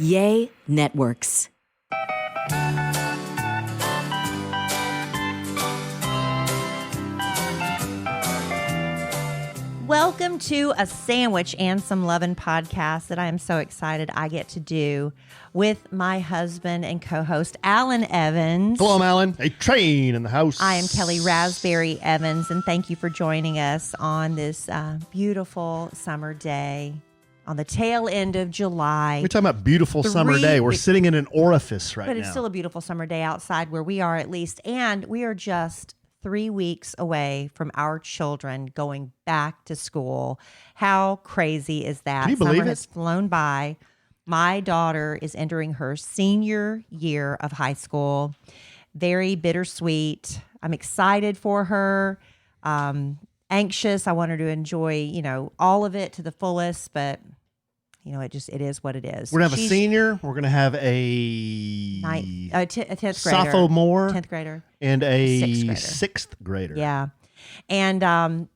Yay Networks. Welcome to a sandwich and some lovin' podcast that I am so excited I get to do with my husband and co-host, Alan Evans. Hello, I'm Alan. A train in the house. I am Kelly Raspberry Evans, and thank you for joining us on this beautiful summer day on the tail end of July. We're talking about beautiful summer day. We're sitting in an orifice right now. But it's still a beautiful summer day outside where we are at least, and we are just 3 weeks away from our children going back to school. How crazy is that? Can you believe Summer it? has flown by. My daughter is entering her senior year of high school. Very bittersweet. I'm excited for her. Anxious. I want her to enjoy, all of it to the fullest, but it is what it is. We're going to have a senior. We're going to have a 10th grader. sophomore. 10th grader. And a 6th grader. grader. Yeah. And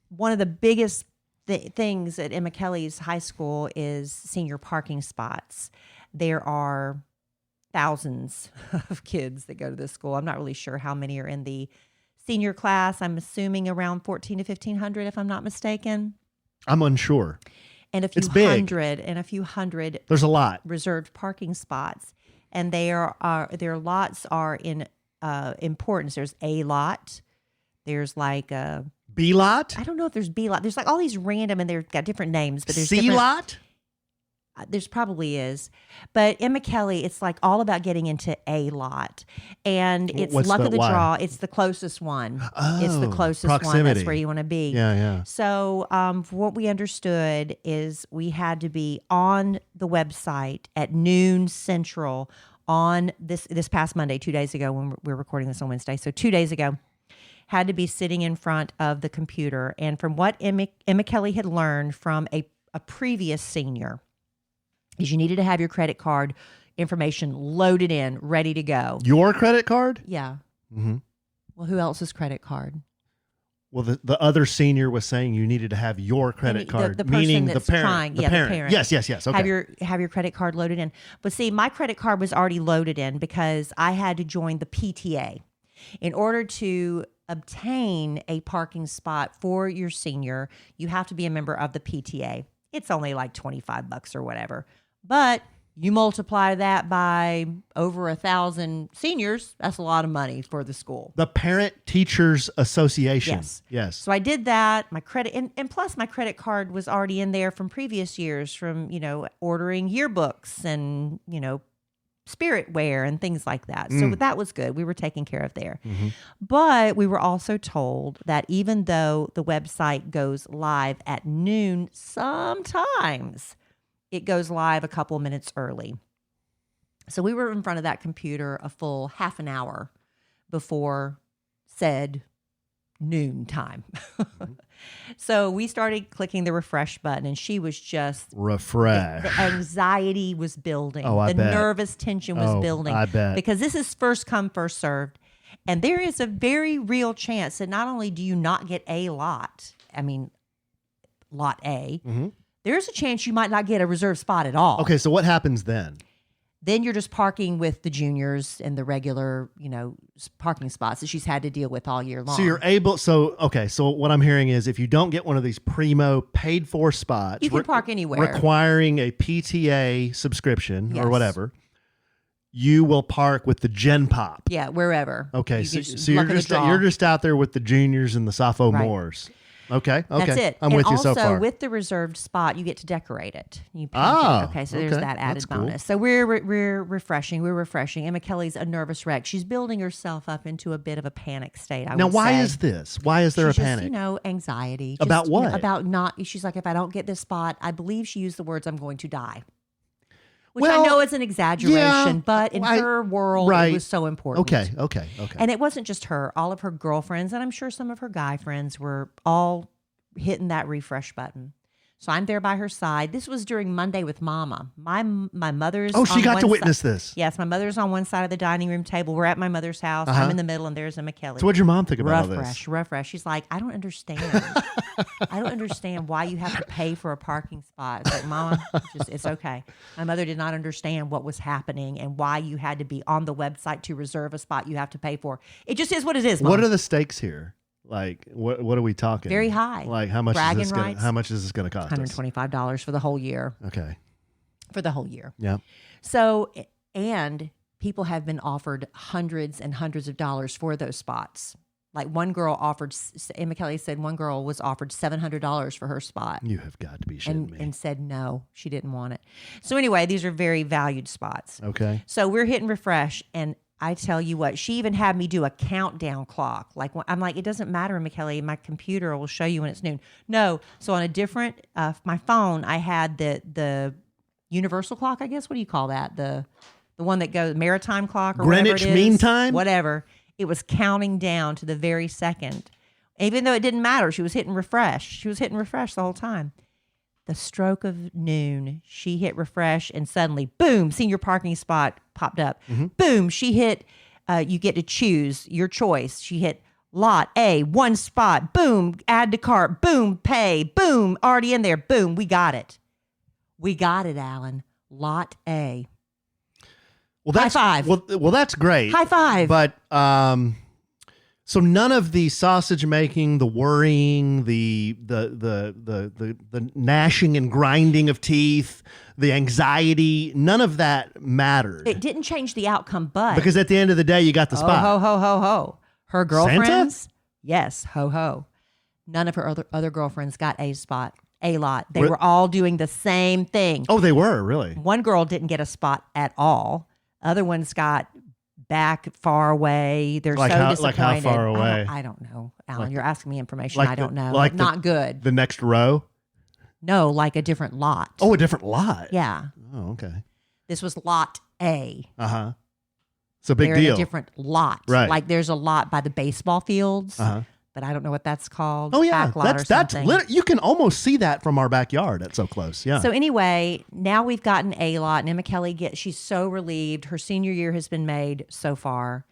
one of the biggest things at Emma Kelly's high school is senior parking spots. There are thousands of kids that go to this school. I'm not really sure how many are in the senior class. I'm assuming around 1,400 to 1,500, if I'm not mistaken. I'm unsure. And a few hundred. There's a lot. Reserved parking spots. And their lots are in importance. There's A lot. There's like a B lot. I don't know if there's B lot. There's like all these random, and they've got different names. But there's C lot. There's probably is, but Emma Kelly, it's like all about getting into A lot, and it's What's luck of the why? draw. It's the closest one. It's the closest proximity. one. That's where you want to be. Yeah. So, what we understood is we had to be on the website at noon Central on this past Monday, 2 days ago, when we're recording this on Wednesday. So 2 days ago, had to be sitting in front of the computer. And from what Emma Kelly had learned from a previous senior, is you needed to have your credit card information loaded in, ready to go. Your credit card? Yeah. Mm-hmm. Well, who else's credit card? Well, the other senior was saying you needed to have your credit card, the person meaning that's the parent. trying, the the parent. parent. Yes. Okay. Have your credit card loaded in. But see, my credit card was already loaded in because I had to join the PTA. In order to obtain a parking spot for your senior, you have to be a member of the PTA. It's only like $25 or whatever. But you multiply that by over 1,000 seniors, that's a lot of money for the school. The Parent Teachers Association. Yes. So I did that. My credit, and plus my credit card was already in there from previous years from, ordering yearbooks and, spirit wear and things like that. So that was good. We were taken care of there. Mm-hmm. But we were also told that even though the website goes live at noon, sometimes it goes live a couple minutes early. So we were in front of that computer a full half an hour before said noon time. Mm-hmm. So we started clicking the refresh button, and she was just refresh. The anxiety was building. Oh, I bet. Nervous tension was building. I bet. Because this is first come, first served. And there is a very real chance that not only do you not get a lot, lot A, mm-hmm. there's a chance you might not get a reserved spot at all. Okay, so what happens then? Then you're just parking with the juniors and the regular, parking spots that she's had to deal with all year long. So you're able, so what I'm hearing is if you don't get one of these primo paid for spots. You can park anywhere. Requiring a PTA subscription or whatever, you will park with the Gen Pop. Yeah, wherever. Okay, so you're just out there with the juniors and the sophomores. Right. Okay. That's it. I'm with you so far. Also, with the reserved spot, you get to decorate it. You paint it. Okay, so there's that added bonus. So we're refreshing. We're refreshing. Emma Kelly's a nervous wreck. She's building herself up into a bit of a panic state. Now, why is this? Why is there a panic? Anxiety. About what? About not. She's like, if I don't get this spot, I believe she used the words, "I'm going to die." Which I know is an exaggeration, but in her world, it was so important. Okay. And it wasn't just her. All of her girlfriends, and I'm sure some of her guy friends, were all hitting that refresh button. So I'm there by her side. This was during Monday with Mama. My mother's she got to witness this. Yes, my mother's on one side of the dining room table. We're at my mother's house. I'm in the middle, and there's Emma Kelly. So what'd your mom think about all this? Rough fresh. She's like, I don't understand. I don't understand why you have to pay for a parking spot. It's like, Mama, it's okay. My mother did not understand what was happening and why you had to be on the website to reserve a spot you have to pay for. It just is what it is, Mom. What are the stakes here? Like, what are we talking? Very high. Like, how much Bragging is this gonna, rights, how much is this going to cost us? $125 for the whole year. Okay. For the whole year. Yeah. So, and people have been offered hundreds and hundreds of dollars for those spots. Like one girl offered, Emma Kelly said one girl was offered $700 for her spot. You have got to be shitting me. And said no, she didn't want it. So anyway, these are very valued spots. Okay. So we're hitting refresh, and I tell you what, she even had me do a countdown clock. Like I'm like, it doesn't matter, Emma Kelly, my computer will show you when it's noon. No. So on a different, my phone, I had the universal clock, I guess. What do you call that? The one that goes maritime clock or Greenwich whatever it is. Mean Time? Whatever. It was counting down to the very second. Even though it didn't matter, she was hitting refresh. She was hitting refresh the whole time. The stroke of noon, she hit refresh, and suddenly, boom, senior parking spot popped up. Mm-hmm. Boom, she hit, you get to choose your choice. She hit lot A, one spot, boom, add to cart, boom, pay, boom, already in there, boom, we got it. We got it, Alan. Lot A. Well, that's, high five. Well, that's great. High five. But so none of the sausage making, the worrying, the gnashing and grinding of teeth, the anxiety, none of that mattered. It didn't change the outcome, but because at the end of the day, you got the spot. Ho, ho, ho, ho. Her girlfriends, Santa? yes, ho, ho. None of her other girlfriends got a spot, a lot. They were all doing the same thing. Oh, they were, really? One girl didn't get a spot at all. Other ones got back far away. They're like so how, disappointed. Like how far away? I don't know, Alan. Like- you're asking me information like I don't the- know. like Not good. The next row? No, like a different lot. Oh, a different lot. Yeah. Oh, okay. This was lot A. Uh-huh. It's a big They're deal. in a different lot. Right. Like there's a lot by the baseball fields. Uh-huh. But I don't know what that's called. Oh, yeah. Back lot or something. You can almost see that from our backyard. That's so close. Yeah. So anyway, now we've gotten a lot, and Emma Kelly she's so relieved. Her senior year has been made so far,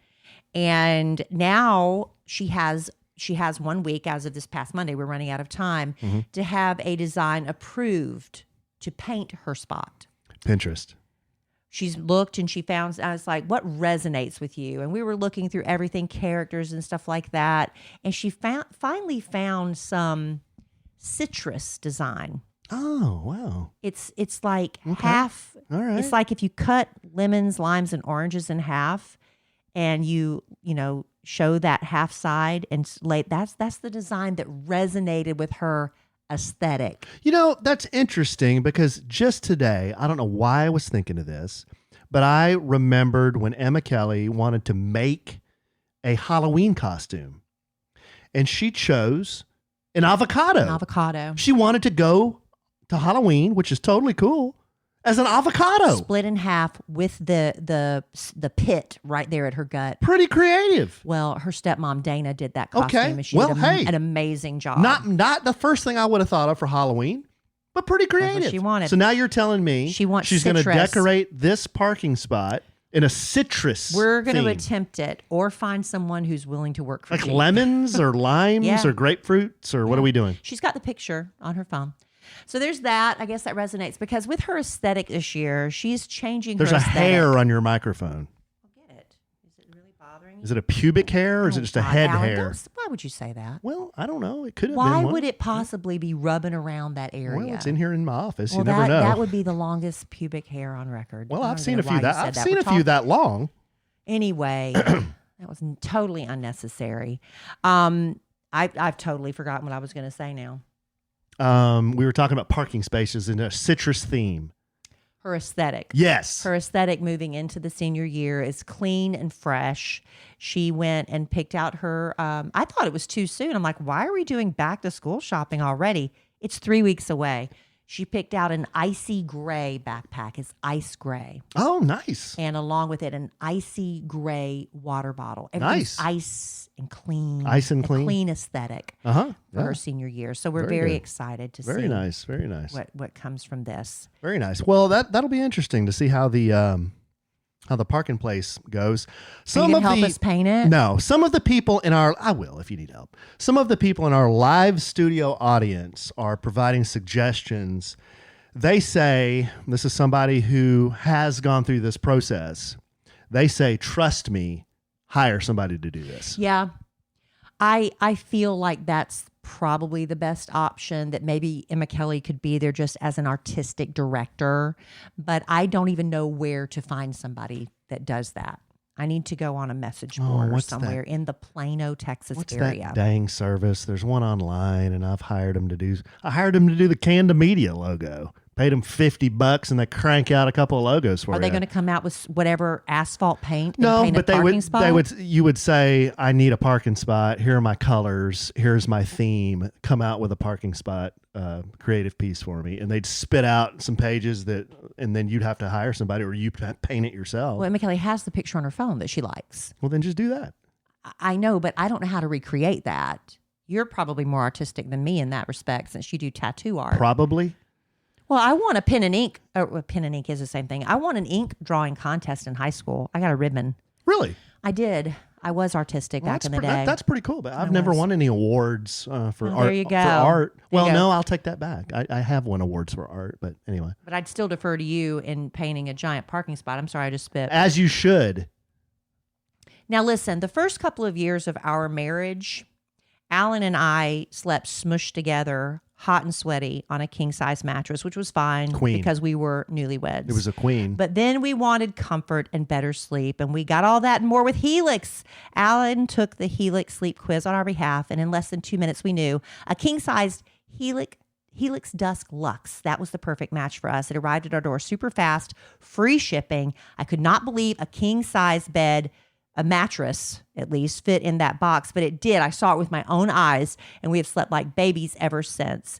and now she has 1 week as of this past Monday. We're running out of time to have a design approved to paint her spot. Pinterest. She's looked and she found, I was like, what resonates with you? And we were looking through everything, characters and stuff like that. And she finally found some citrus design. Oh, wow. It's like half. All right. It's like if you cut lemons, limes, and oranges in half, and you show that half side and that's the design that resonated with her aesthetic. That's interesting because just today, I don't know why I was thinking of this, but I remembered when Emma Kelly wanted to make a Halloween costume, and she chose an avocado. An avocado. She wanted to go to Halloween, which is totally cool, as an avocado. Split in half with the pit right there at her gut. Pretty creative. Well, her stepmom Dana did that costume, Okay. and she Well, did hey. an amazing job. Not the first thing I would have thought of for Halloween, but pretty creative. what she wanted. So now you're telling me She wants she's going to citrus. decorate this parking spot in a citrus We're going to theme. attempt it, or find someone who's willing to work for Like cheap. lemons or limes Yeah. or grapefruits or what are we doing? She's got the picture on her phone. So there's that. I guess that resonates because with her aesthetic this year, she's changing There's her a aesthetic. hair on your microphone. I'll get it. Is it really bothering you? Is it a pubic hair or is it just a God, head Alan, hair? why would you say that? Well, I don't know. It could have Why been one. would it possibly be rubbing around that area? Well, it's in here in my office. Well, you never know. that would be the longest pubic hair on record. Well, I I've don't seen know a few why you that said I've that. seen We're a few that long. Anyway, that was totally unnecessary. I've totally forgotten what I was going to say now. We were talking about parking spaces in a citrus theme. Her aesthetic. Yes. Her aesthetic moving into the senior year is clean and fresh. She went and picked out her, I thought it was too soon. I'm like, why are we doing back to school shopping already? It's 3 weeks away. She picked out an icy gray backpack. It's ice gray. Oh, nice. And along with it, an icy gray water bottle. Nice. Everything's ice and clean. Ice and clean. A clean aesthetic Uh-huh. for her senior year. So we're Very very good. excited to Very see nice. Very nice. what comes from this. Very nice. Well, that'll be interesting to see how the how the parking place goes. Are you gonna help us paint it? No, some of the people I will if you need help. Some of the people in our live studio audience are providing suggestions. They say, this is somebody who has gone through this process. They say, trust me, hire somebody to do this. Yeah. I feel like that's probably the best option, that maybe Emma Kelly could be there just as an artistic director, but I don't even know where to find somebody that does that. I need to go on a message board or somewhere in the Plano, Texas area. That dang service? There's one online, and I hired them to do the Canda Media logo. Paid them $50 and they crank out a couple of logos for you. Are they going to come out with whatever asphalt paint? No, and paint but a parking spot? you would say, I need a parking spot. Here are my colors. Here's my theme. Come out with a parking spot creative piece for me. And they'd spit out some pages and then you'd have to hire somebody or you paint it yourself. Well, Emma Kelly has the picture on her phone that she likes. Well, then just do that. I know, but I don't know how to recreate that. You're probably more artistic than me in that respect since you do tattoo art. Probably. Well, I won a pen and ink. Pen and ink is the same thing. I won an ink drawing contest in high school. I got a ribbon. Really? I did. I was artistic back in the day. That's pretty cool. But I've never won any awards for art. There you go. For art. There you go. No, I'll take that back. I have won awards for art, but anyway. But I'd still defer to you in painting a giant parking spot. I'm sorry, I just spit. As you should. Now, listen, the first couple of years of our marriage, Alan and I slept smushed together, hot and sweaty, on a king-size mattress, which was fine because we were newlyweds. It was a queen. But then we wanted comfort and better sleep, and we got all that and more with Helix. Alan took the Helix sleep quiz on our behalf, and in less than 2 minutes, we knew a king-sized Helix Dusk Luxe. That was the perfect match for us. It arrived at our door super fast, free shipping. I could not believe a king-size bed, a mattress at least, fit in that box, but it did. I saw it with my own eyes, and we have slept like babies ever since.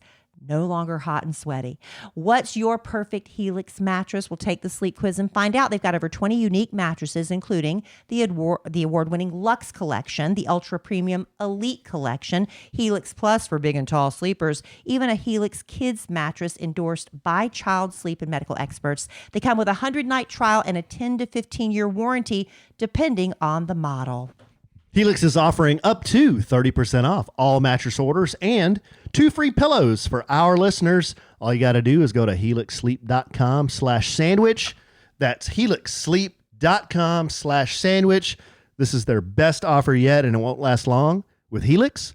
No longer hot and sweaty. What's your perfect Helix mattress? We'll take the sleep quiz and find out. They've got over 20 unique mattresses, including the award-winning Luxe Collection, the ultra-premium Elite Collection, Helix Plus for big and tall sleepers, even a Helix Kids mattress endorsed by child sleep and medical experts. They come with a 100-night trial and a 10 to 15-year warranty, depending on the model. Helix is offering up to 30% off all mattress orders and 2 free pillows for our listeners. All you got to do is go to helixsleep.com/sandwich. That's helixsleep.com/sandwich. This is their best offer yet, and it won't last long. With Helix,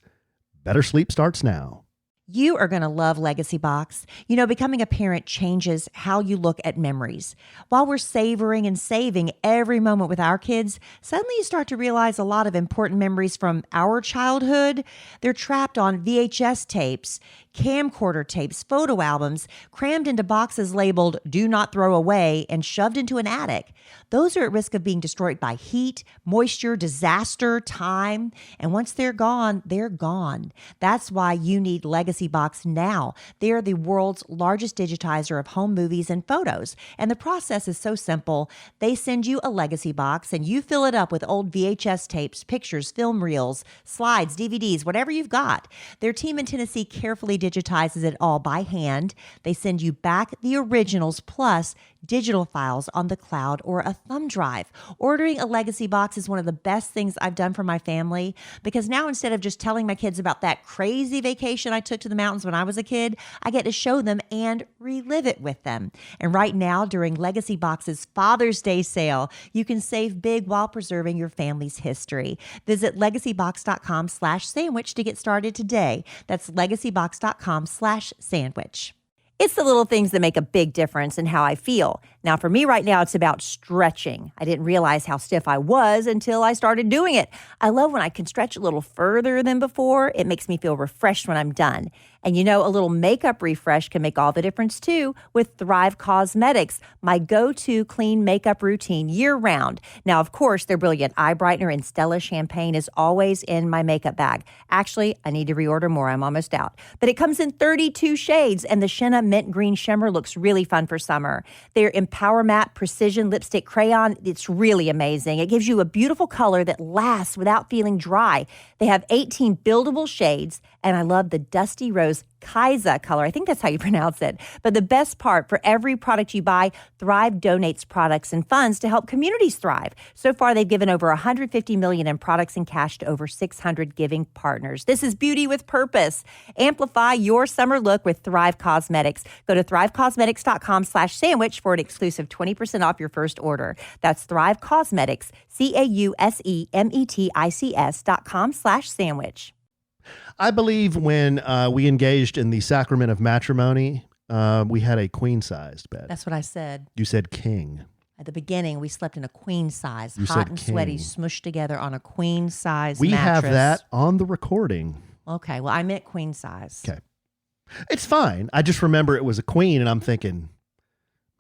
better sleep starts now. You are going to love Legacy Box. You know, becoming a parent changes how you look at memories. While we're savoring and saving every moment with our kids, suddenly you start to realize a lot of important memories from our childhood. They're trapped on VHS tapes, camcorder tapes, photo albums, crammed into boxes labeled "Do Not Throw Away" and shoved into an attic. Those are at risk of being destroyed by heat, moisture, disaster, time. And once they're gone, they're gone. That's why you need Legacy Box now. They're the world's largest digitizer of home movies and photos. And the process is so simple. They send you a Legacy Box and you fill it up with old VHS tapes, pictures, film reels, slides, DVDs, whatever you've got. Their team in Tennessee carefully digitizes it all by hand. They send you back the originals plus digital files on the cloud or a thumb drive. Ordering a Legacy Box is one of the best things I've done for my family, because now instead of just telling my kids about that crazy vacation I took to the mountains when I was a kid, I get to show them and relive it with them. And right now, during Legacy Box's Father's Day sale, you can save big while preserving your family's history. Visit legacybox.com/sandwich to get started today. That's legacybox.com/sandwich. It's the little things that make a big difference in how I feel. Now, for me right now, it's about stretching. I didn't realize how stiff I was until I started doing it. I love when I can stretch a little further than before. It makes me feel refreshed when I'm done. And you know, a little makeup refresh can make all the difference too with Thrive Cosmetics, my go-to clean makeup routine year-round. Now, of course, their brilliant eye brightener and Stella champagne is always in my makeup bag. Actually, I need to reorder more. I'm almost out. But it comes in 32 shades, and the Shenna Mint Green Shimmer looks really fun for summer. Their Empower Matte Precision Lipstick Crayon, it's really amazing. It gives you a beautiful color that lasts without feeling dry. They have 18 buildable shades, and I love the Dusty Rose rose Kaiza color. I think that's how you pronounce it. But the best part, for every product you buy, Thrive donates products and funds to help communities thrive. So far, they've given over $150 million in products and cash to over 600 giving partners. This is beauty with purpose. Amplify your summer look with Thrive Cosmetics. Go to thrivecosmetics.com/sandwich for an exclusive 20% off your first order. That's Thrive Cosmetics, CAUSEMETICS.com/sandwich. I believe when we engaged in the sacrament of matrimony, we had a queen-sized bed. That's what I said. You said king. At the beginning, we slept in a queen size, You hot said and sweaty, king. smushed together on a queen size We mattress. have that on the recording. Okay, well, I meant queen size. Okay. It's fine. I just remember it was a queen, and I'm thinking,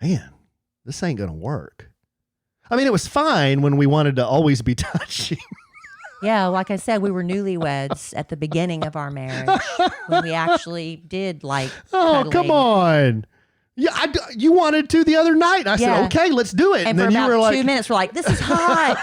man, this ain't going to work. I mean, it was fine when we wanted to always be touching. Yeah, like I said, we were newlyweds at the beginning of our marriage when we actually did like. Oh, cuddling. come on. Yeah, you wanted to the other night. I Yeah. said, okay, let's do it. And then for you about were like, 2 minutes, we're like, this is hot.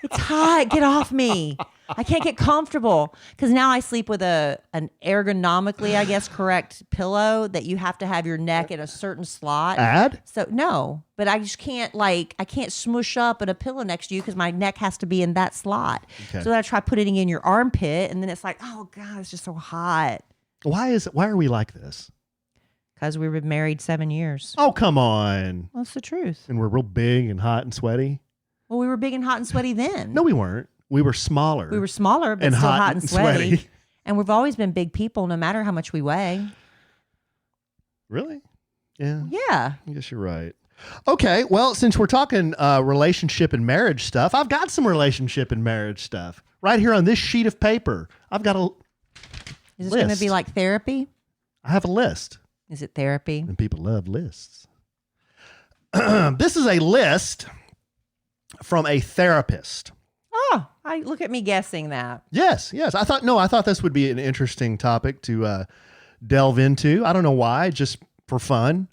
It's hot. Get off me. I can't get comfortable. Because now I sleep with an ergonomically, I guess, correct pillow that you have to have your neck in a certain slot. add? So no, but I just can't I can't smush up at a pillow next to you because my neck has to be in that slot. Okay. So then I try putting it in your armpit and then it's like, oh God, it's just so hot. Why are we like this? Because we were married 7 years. Oh, come on. Well, it's the truth. And we're real big and hot and sweaty. Well, we were big and hot and sweaty then. No, we weren't. We were smaller. We were smaller, but and still hot hot and sweaty. sweaty. And we've always been big people, no matter how much we weigh. Really? Yeah. Yeah. I guess you're right. Okay. Well, since we're talking relationship and marriage stuff, I've got some relationship and marriage stuff right here on this sheet of paper. I've got a Is this going to list. be like therapy? I have a list. Is it therapy? And people love lists. This is a list from a therapist. Oh, look at me guessing that. Yes. I thought this would be an interesting topic to delve into. I don't know why, just for fun,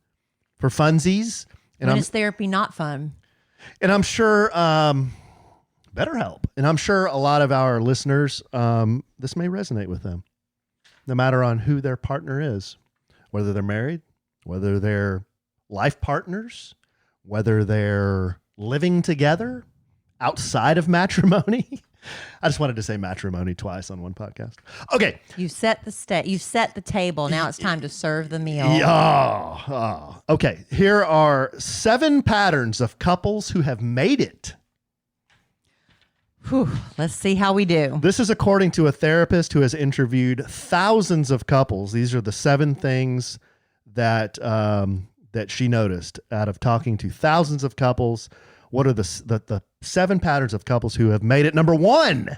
for funsies. And When is therapy not fun? And I'm sure BetterHelp. And I'm sure a lot of our listeners, this may resonate with them, no matter on who their partner is, whether they're married, whether they're life partners, whether they're living together outside of matrimony. I just wanted to say matrimony twice on one podcast. Okay. You set the table. Now it's time to serve the meal. Oh. Okay. Here are 7 patterns of couples who have made it. Whew, let's see how we do. This is according to a therapist who has interviewed thousands of couples. These are the 7 things that that she noticed out of talking to thousands of couples. What are the 7 patterns of couples who have made it? Number 1,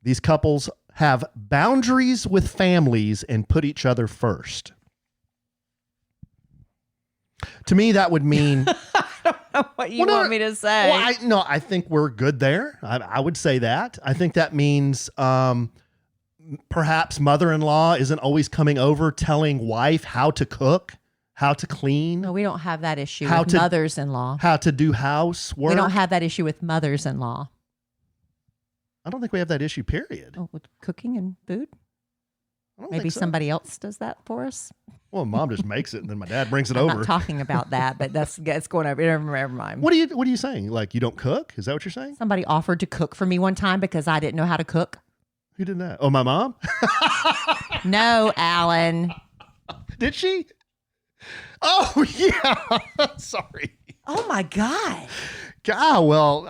these couples have boundaries with families and put each other first. To me, that would mean What you want me to say? Well, I think we're good there. I would say that. I think that means perhaps mother-in-law isn't always coming over telling wife how to cook, how to clean, No, we don't have that issue with mothers-in-law. how to do housework. We don't have that issue with mothers-in-law. I don't think we have that issue, period. Oh, with cooking and food? I don't Maybe think so. somebody else does that for us? Well, mom just makes it and then my dad brings it I'm over. not talking about that, but it's going over. Never mind. What are you saying? Like you don't cook? Is that what you're saying? Somebody offered to cook for me one time because I didn't know how to cook. Who did that? Oh, my mom? No, Alan. Did she? Oh, yeah. Sorry. Oh my God. God, well,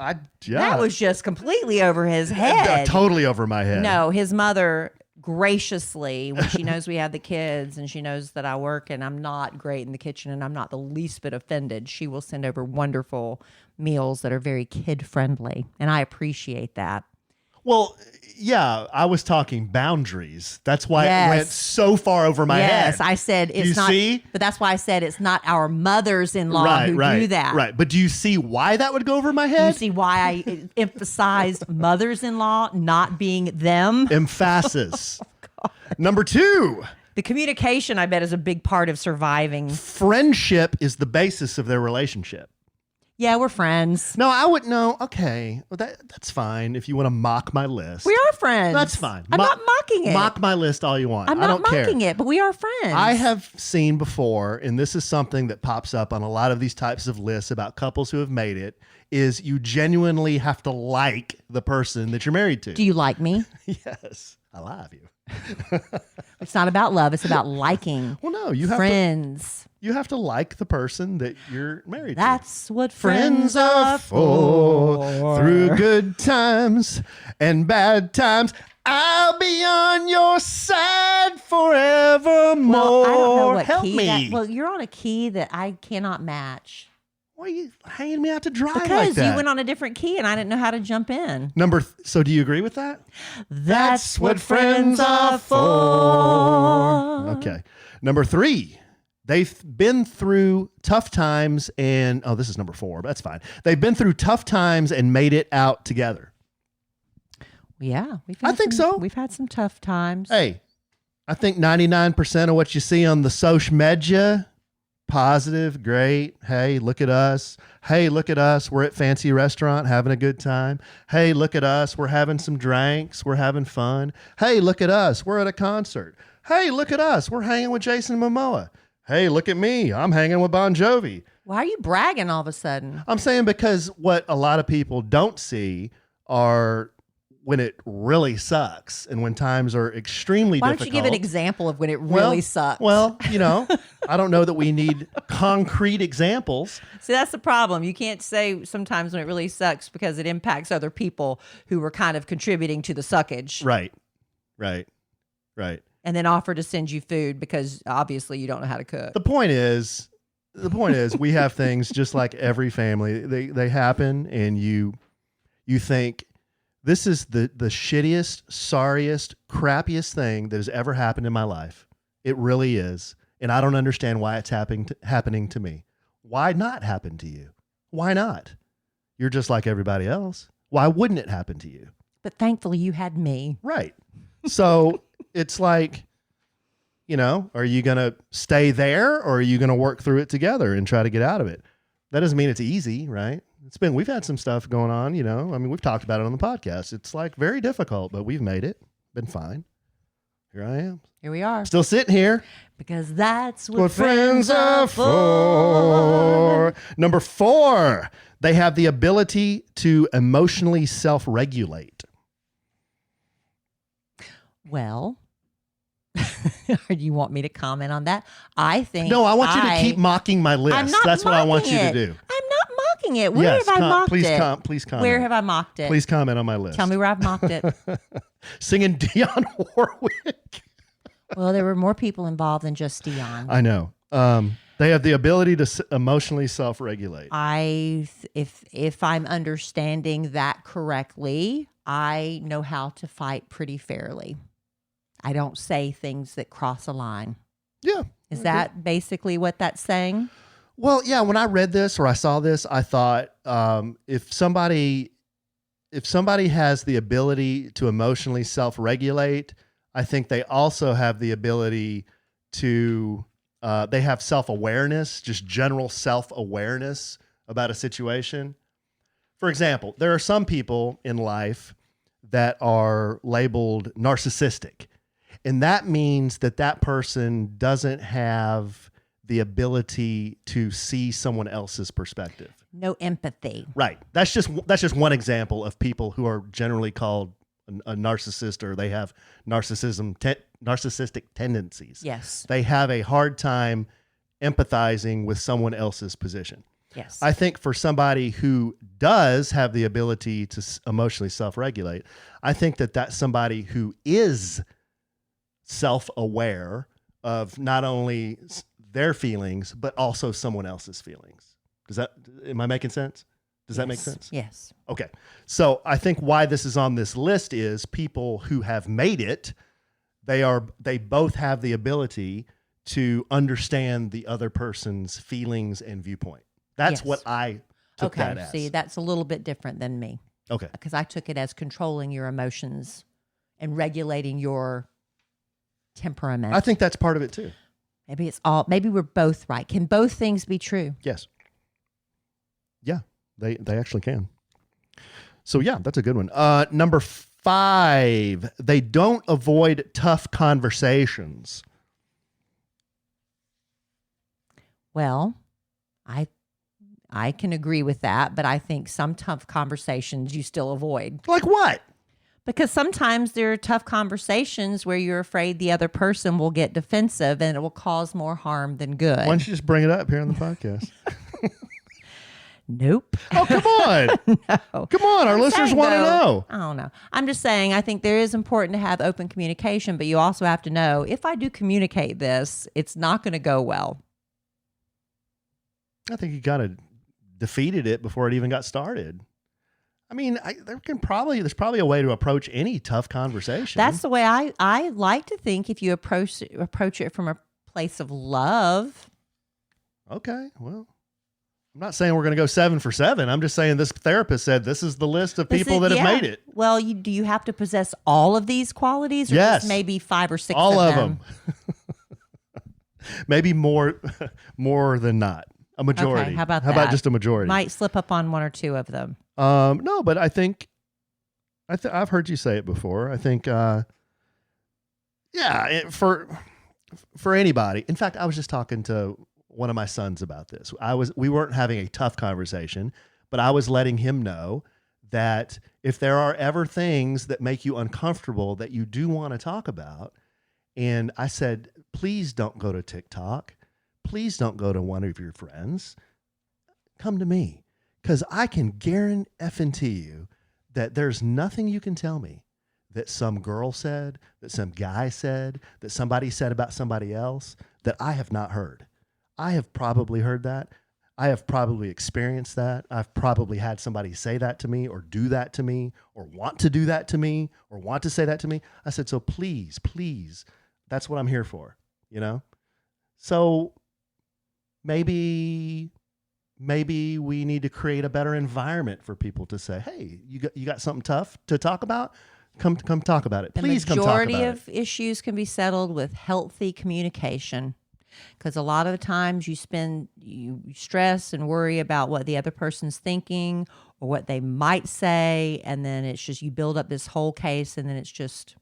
That was just completely over his head. Totally over my head. No, his mother graciously, when she knows we have the kids and she knows that I work and I'm not great in the kitchen and I'm not the least bit offended, she will send over wonderful meals that are very kid friendly. And I appreciate that. Well, yeah, I was talking boundaries. That's why Yes. it went so far over my head. Yes, I said it's you not. see? But that's why I said it's not our mothers-in-law who do that. Right. But do you see why that would go over my You head? see why I emphasized mothers-in-law not being them? Emphasis. Number 2, The communication, I bet, is a big part of surviving. friendship is the basis of their relationship. Yeah, we're friends. No, I wouldn't know. Okay. Well, that's fine. If you want to mock my list. We are friends. That's fine. I'm not mocking it. Mock my list all you want. I'm I not don't mocking care. it, but we are friends. I have seen before, and this is something that pops up on a lot of these types of lists about couples who have made it, is you genuinely have to like the person that you're married to. Do you like me? Yes. I love you. It's not about love. It's about liking. Well, no, you have friends. You have to like the person that you're married to. That's what Friends are for. Through good times and bad times, I'll be on your side forevermore. Well, I don't know what Help key me. well, you're on a key that I cannot match. Why are you hanging me out to dry Because like that? you went on a different key and I didn't know how to jump in. So do you agree with that? That's what friends are for. Okay. Number 3. They've been through tough times and, this is number 4, but that's fine. They've been through tough times and made it out together. Yeah. I think so. We've had some tough times. Hey, I think 99% of what you see on the social media, positive, great. Hey, look at us. Hey, look at us. We're at fancy restaurant having a good time. Hey, look at us. We're having some drinks. We're having fun. Hey, look at us. We're at a concert. Hey, look at us. We're hanging with Jason Momoa. Hey, look at me. I'm hanging with Bon Jovi. Why are you bragging all of a sudden? I'm saying because what a lot of people don't see are when it really sucks and when times are extremely Why difficult. don't you give an example of when it really sucks? Well, I don't know that we need concrete examples. See, that's the problem. You can't say sometimes when it really sucks because it impacts other people who were kind of contributing to the suckage. Right. And then offer to send you food because obviously you don't know how to cook. The point is we have things just like every family. They happen and you think this is the shittiest, sorriest, crappiest thing that has ever happened in my life. It really is. And I don't understand why it's happening to me. Why not happen to you? Why not? You're just like everybody else. Why wouldn't it happen to you? But thankfully you had me. Right. So it's like, are you going to stay there or are you going to work through it together and try to get out of it? That doesn't mean it's easy, right? We've had some stuff going on, we've talked about it on the podcast. It's like very difficult, but we've made it. Been fine. Here I am. Here we are. Still sitting here. Because that's What friends are for. Number 4, they have the ability to emotionally self-regulate. Well, do you want me to comment on that? I think No, I want you to keep mocking my list. I'm not That's what I want you to mocking do. it. I'm not mocking it. Where Yes, have I mocked please it? please comment. Where have I mocked it? Please comment on my list. Tell me where I've mocked it. Singing Dionne Warwick. Well, there were more people involved than just Dion. I know. They have the ability to emotionally self-regulate. If I'm understanding that correctly, I know how to fight pretty fairly. I don't say things that cross a line. Yeah. Is that basically what that's saying? Well, yeah, when I read this or I saw this, I thought if somebody has the ability to emotionally self-regulate, I think they also have the ability to they have self-awareness, just general self-awareness about a situation. For example, there are some people in life that are labeled narcissistic. And that means that person doesn't have the ability to see someone else's perspective. No empathy. Right. That's just one example of people who are generally called a narcissist, or they have narcissistic tendencies. Yes. They have a hard time empathizing with someone else's position. Yes. I think for somebody who does have the ability to emotionally self-regulate, I think that's somebody who is self-aware of not only their feelings, but also someone else's feelings. Am I making sense? Does that make sense? Yes. Okay. So I think why this is on this list is people who have made it, they both have the ability to understand the other person's feelings and viewpoint. That's what I took that as. See, that's a little bit different than me. Okay. Because I took it as controlling your emotions and regulating your temperament. I think that's part of it too. Maybe we're both right. Can both things be true? Yes. Yeah. They actually can. So yeah, that's a good one. Number 5, they don't avoid tough conversations. Well, I can agree with that, but I think some tough conversations you still avoid. Like what? Because sometimes there are tough conversations where you're afraid the other person will get defensive and it will cause more harm than good. Why don't you just bring it up here on the podcast? Nope. Oh, come on. No. Come on. Our listeners want to know. I don't know. I'm just saying, I think there is important to have open communication, but you also have to know if I do communicate this, it's not going to go well. I think you got to defeated it before it even got started. I mean, there's probably a way to approach any tough conversation. That's the way I like to think. If you approach it from a place of love. Okay, well, I'm not saying we're going to go 7 for 7. I'm just saying this therapist said this is the list of people that have made it. Well, do you have to possess all of these qualities, or yes, just maybe 5 or 6 all of them? Maybe more than not. A majority. Okay, how about that? How about just a majority? Might slip up on 1 or 2 of them. No, but I think I've heard you say it before. I think, for anybody. In fact, I was just talking to one of my sons about this. We weren't having a tough conversation, but I was letting him know that if there are ever things that make you uncomfortable that you do want to talk about, and I said, please don't go to TikTok. Please don't go to one of your friends. Come to me. Because I can guarantee you that there's nothing you can tell me that some girl said, that some guy said, that somebody said about somebody else that I have not heard. I have probably heard that. I have probably experienced that. I've probably had somebody say that to me or do that to me or want to do that to me or want to say that to me. I said, so please, that's what I'm here for, you know? So maybe we need to create a better environment for people to say, hey, you got something tough to talk about? Come talk about it. Please come talk about it. The majority of issues can be settled with healthy communication. Because a lot of the times you stress and worry about what the other person's thinking or what they might say. And then it's just, you build up this whole case. And then it's just,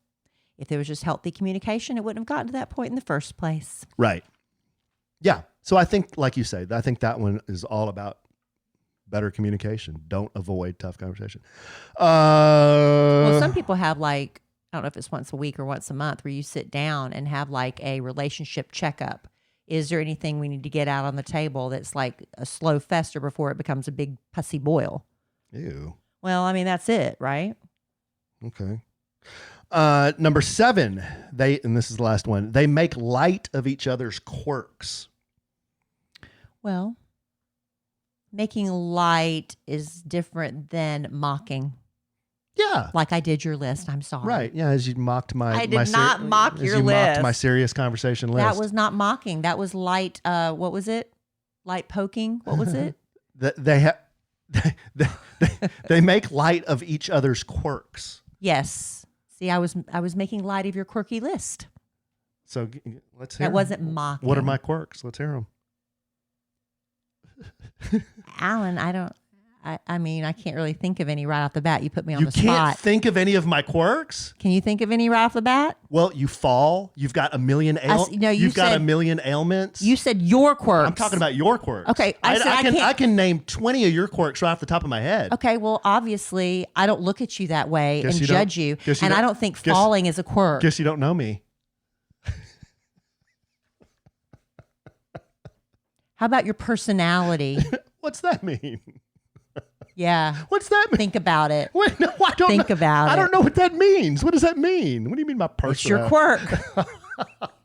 if there was just healthy communication, it wouldn't have gotten to that point in the first place. Right. Yeah. So I think, like you say, I think that one is all about better communication. Don't avoid tough conversation. Well, some people have I don't know if it's once a week or once a month, where you sit down and have a relationship checkup. Is there anything we need to get out on the table that's like a slow fester before it becomes a big pussy boil? Ew. Well, I mean, that's it, right? Okay. Number 7, and this is the last one, they make light of each other's quirks. Well, making light is different than mocking. Yeah. Like I did your list. I'm sorry. Right. Yeah. As you mocked I did not mock your list. Mocked my serious conversation list. That was not mocking. That was light. What was it? Light poking. What was it? They make light of each other's quirks. Yes. See, I was making light of your quirky list. So let's hear. That wasn't mocking. What are my quirks? Let's hear them. Allen, I mean, I can't really think of any right off the bat. You put me on the spot. You can't think of any of my quirks? Can you think of any right off the bat? Well, you fall. You've got a million you've got a million ailments. You said your quirks. I'm talking about your quirks. Okay. I can name 20 of your quirks right off the top of my head. Okay. Well, obviously, I don't look at you that way and judge you. And I don't think falling is a quirk. Guess you don't know me. How about your personality? What's that mean? Yeah. What's that mean? Think about it. Wait, no, I don't Think about it. I don't know what that means. What does that mean? What do you mean by personality? It's your quirk.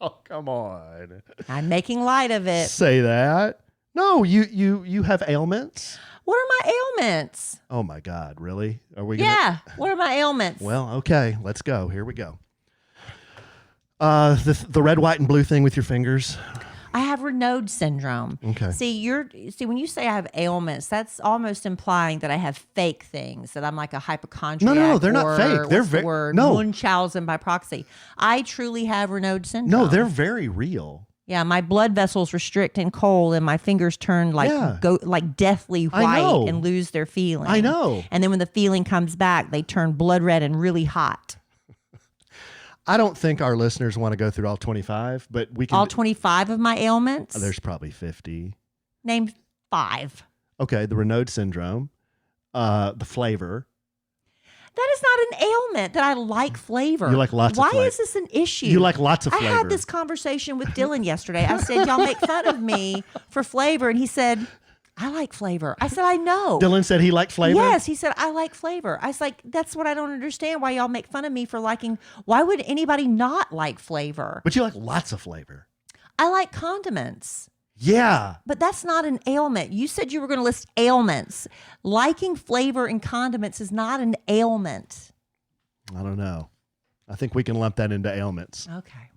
Oh, come on. I'm making light of it. Say that. No, you have ailments. What are my ailments? Oh my God, really? Are we? Yeah. What are my ailments? Well, okay, let's go. Here we go. The red, white, and blue thing with your fingers. I have Raynaud syndrome. Okay. See, when you say I have ailments, that's almost implying that I have fake things, that I'm like a hypochondriac. No, they're not fake. They're no. Munchausen by proxy. I truly have Raynaud syndrome. No, they're very real. Yeah, my blood vessels restrict and cold, and my fingers turn go like deathly white and lose their feeling. I know. And then when the feeling comes back, they turn blood red and really hot. I don't think our listeners want to go through all 25, but we can. All 25 of my ailments? There's probably 50. Name 5. Okay, the Raynaud syndrome, the flavor. That is not an ailment that I like flavor. You like lots of flavor. Why is this an issue? You like lots of flavor. I had this conversation with Dylan yesterday. I said, y'all make fun of me for flavor. And he said, I like flavor. I said, I know. Dylan said he liked flavor? Yes, he said, I like flavor. I was like, that's what I don't understand, why y'all make fun of me for liking. Why would anybody not like flavor? But you like lots of flavor. I like condiments. Yeah. But that's not an ailment. You said you were going to list ailments. Liking flavor and condiments is not an ailment. I don't know. I think we can lump that into ailments. Okay.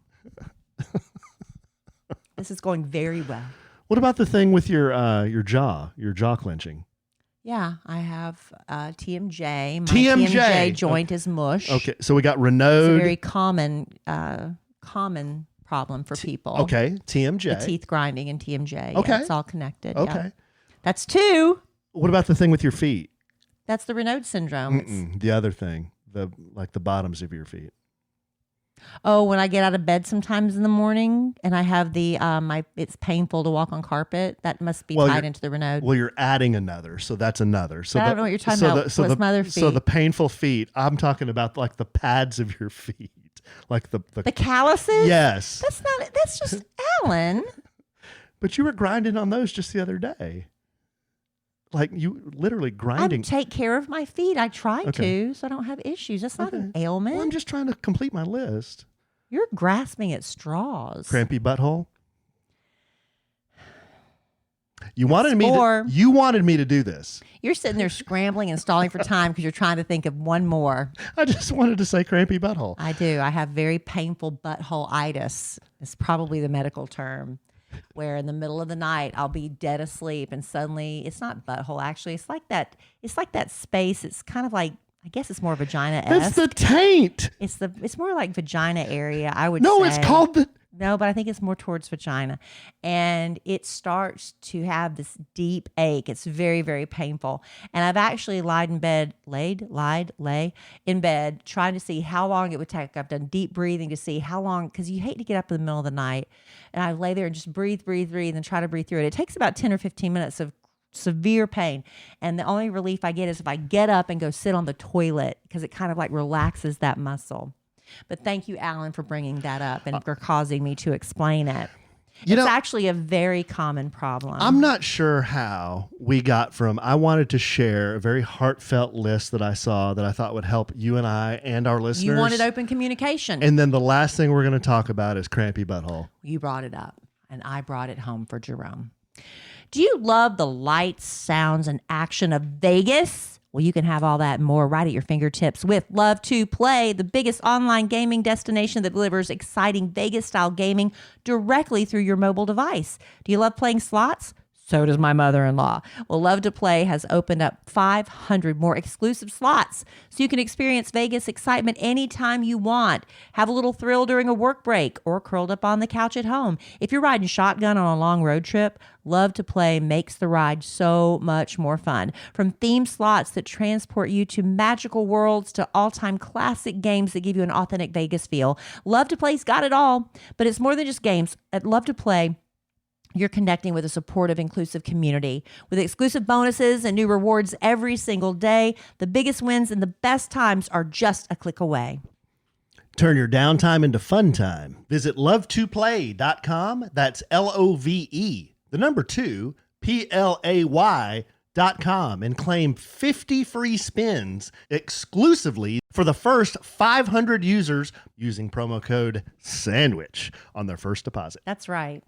This is going very well. What about the thing with your jaw clenching? Yeah, I have TMJ. My TMJ. TMJ joint is mush. Okay, so we got It's Raynaud. a very common problem for people. Okay, TMJ. The teeth grinding and TMJ. Okay. Yeah, it's all connected. Okay. Yeah. That's 2. What about the thing with your feet? That's the Raynaud syndrome. The other thing, the bottoms of your feet. Oh, when I get out of bed sometimes in the morning and I have the it's painful to walk on carpet. That must be tied into the Raynaud. Well, you're adding another, so that's another. So I don't know what you're talking about. What's my other feet? So the painful feet. I'm talking about like the pads of your feet, like the calluses. Yes. That's just Alan. But you were grinding on those just the other day. Like you literally grinding. I take care of my feet. I try to, so I don't have issues. That's not an ailment. Well, I'm just trying to complete my list. You're grasping at straws. Crampy butthole. You wanted me to do this. You're sitting there scrambling and stalling for time because you're trying to think of one more. I just wanted to say crampy butthole. I do. I have very painful butthole-itis. It's probably the medical term. Where in the middle of the night I'll be dead asleep and suddenly it's not butthole actually. It's like that space. It's kind of like, I guess it's more vagina-esque. It's the taint. It's more like vagina area, I would say. No, it's called the... No, but I think it's more towards vagina. And it starts to have this deep ache. It's very, very painful. And I've actually lay in bed, trying to see how long it would take. I've done deep breathing to see how long, because you hate to get up in the middle of the night. And I lay there and just breathe, and try to breathe through it. It takes about 10 or 15 minutes of severe pain. And the only relief I get is if I get up and go sit on the toilet, because it kind of like relaxes that muscle. But thank you, Alan, for bringing that up and for causing me to explain it. It's actually a very common problem. I'm not sure how we got from, I wanted to share a very heartfelt list that I saw that I thought would help you and I and our listeners. You wanted open communication. And then the last thing we're going to talk about is crampy butthole. You brought it up, and I brought it home for Jerome. Do you love the lights, sounds, and action of Vegas? Well, you can have all that and more right at your fingertips with Love to Play, the biggest online gaming destination that delivers exciting Vegas-style gaming directly through your mobile device. Do you love playing slots? So does my mother-in-law. Well, Love to Play has opened up 500 more exclusive slots so you can experience Vegas excitement anytime you want. Have a little thrill during a work break or curled up on the couch at home. If you're riding shotgun on a long road trip, Love to Play makes the ride so much more fun. From theme slots that transport you to magical worlds to all-time classic games that give you an authentic Vegas feel, Love to Play's got it all. But it's more than just games. At Love to Play, you're connecting with a supportive, inclusive community with exclusive bonuses and new rewards every single day. The biggest wins and the best times are just a click away. Turn your downtime into fun time. Visit love2play.com. That's LOVE, the number 2, PLAY.com, and claim 50 free spins exclusively for the first 500 users using promo code SANDWICH on their first deposit. That's right.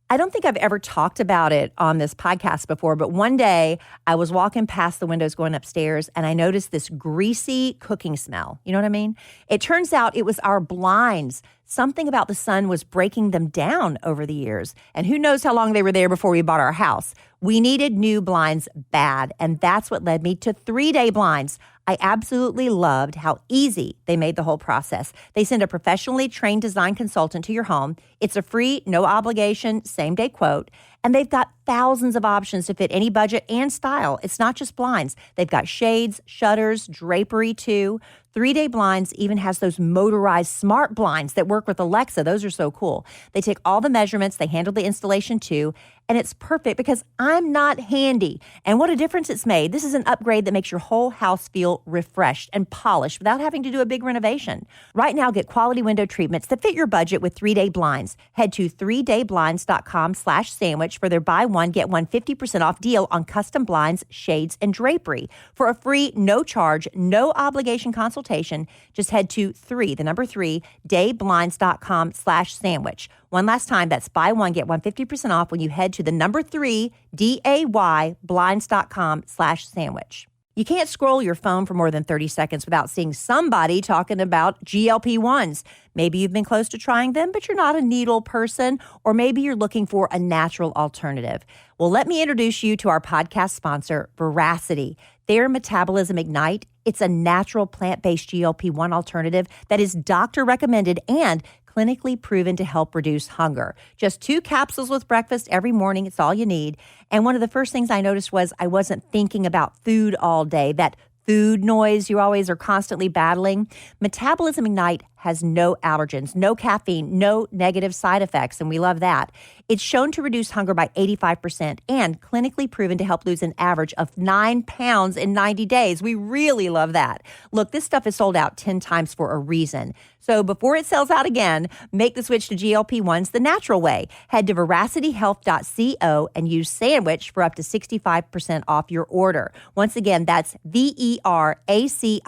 I don't think I've ever talked about it on this podcast before, but one day I was walking past the windows going upstairs and I noticed this greasy cooking smell. You know what I mean? It turns out it was our blinds. Something about the sun was breaking them down over the years. And who knows how long they were there before we bought our house. We needed new blinds bad, and that's what led me to 3-Day Blinds. I absolutely loved how easy they made the whole process. They send a professionally trained design consultant to your home. It's a free, no obligation, same-day quote. And they've got thousands of options to fit any budget and style. It's not just blinds. They've got shades, shutters, drapery too. 3-Day Blinds even has those motorized smart blinds that work with Alexa. Those are so cool. They take all the measurements. They handle the installation too. And it's perfect because I'm not handy. And what a difference it's made. This is an upgrade that makes your whole house feel refreshed and polished without having to do a big renovation. Right now, get quality window treatments that fit your budget with 3-Day Blinds. Head to 3dayblinds.com/sandwich for their buy one, get one 50% off deal on custom blinds, shades, and drapery. For a free, no charge, no obligation consultation, just head to dayblinds.com/sandwich. One last time, that's buy one, get one 50% off when you head to the 3dayblinds.com/sandwich. You can't scroll your phone for more than 30 seconds without seeing somebody talking about GLP-1s. Maybe you've been close to trying them, but you're not a needle person, or maybe you're looking for a natural alternative. Well, let me introduce you to our podcast sponsor, Veracity. Their Metabolism Ignite, it's a natural plant-based GLP-1 alternative that is doctor recommended and clinically proven to help reduce hunger. Just 2 capsules with breakfast every morning. It's all you need. And one of the first things I noticed was I wasn't thinking about food all day. That food noise you always are constantly battling. Metabolism Ignite has no allergens, no caffeine, no negative side effects, and we love that. It's shown to reduce hunger by 85% and clinically proven to help lose an average of 9 pounds in 90 days. We really love that. Look, this stuff is sold out 10 times for a reason. So before it sells out again, make the switch to GLP-1s the natural way. Head to veracityhealth.co and use sandwich for up to 65% off your order. Once again, that's VERACITY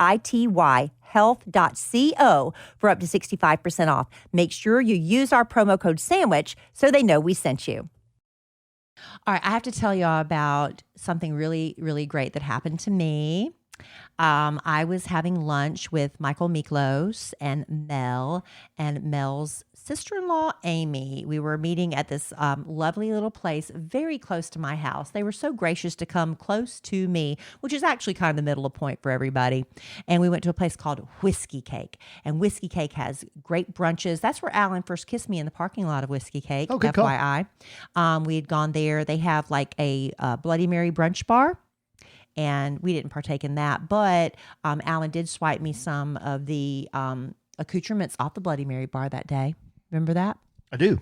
health.co for up to 65% off. Make sure you use our promo code SANDWICH so they know we sent you. All right, I have to tell y'all about something really, really great that happened to me. I was having lunch with Michael Miklos and Mel's sister-in-law, Amy. We were meeting at this lovely little place very close to my house. They were so gracious to come close to me, which is actually kind of the middle of point for everybody. And we went to a place called Whiskey Cake. And Whiskey Cake has great brunches. That's where Alan first kissed me, in the parking lot of Whiskey Cake, good call. FYI. We had gone there. They have like a Bloody Mary brunch bar. And we didn't partake in that. But Alan did swipe me some of the accoutrements off the Bloody Mary bar that day. Remember that? I do.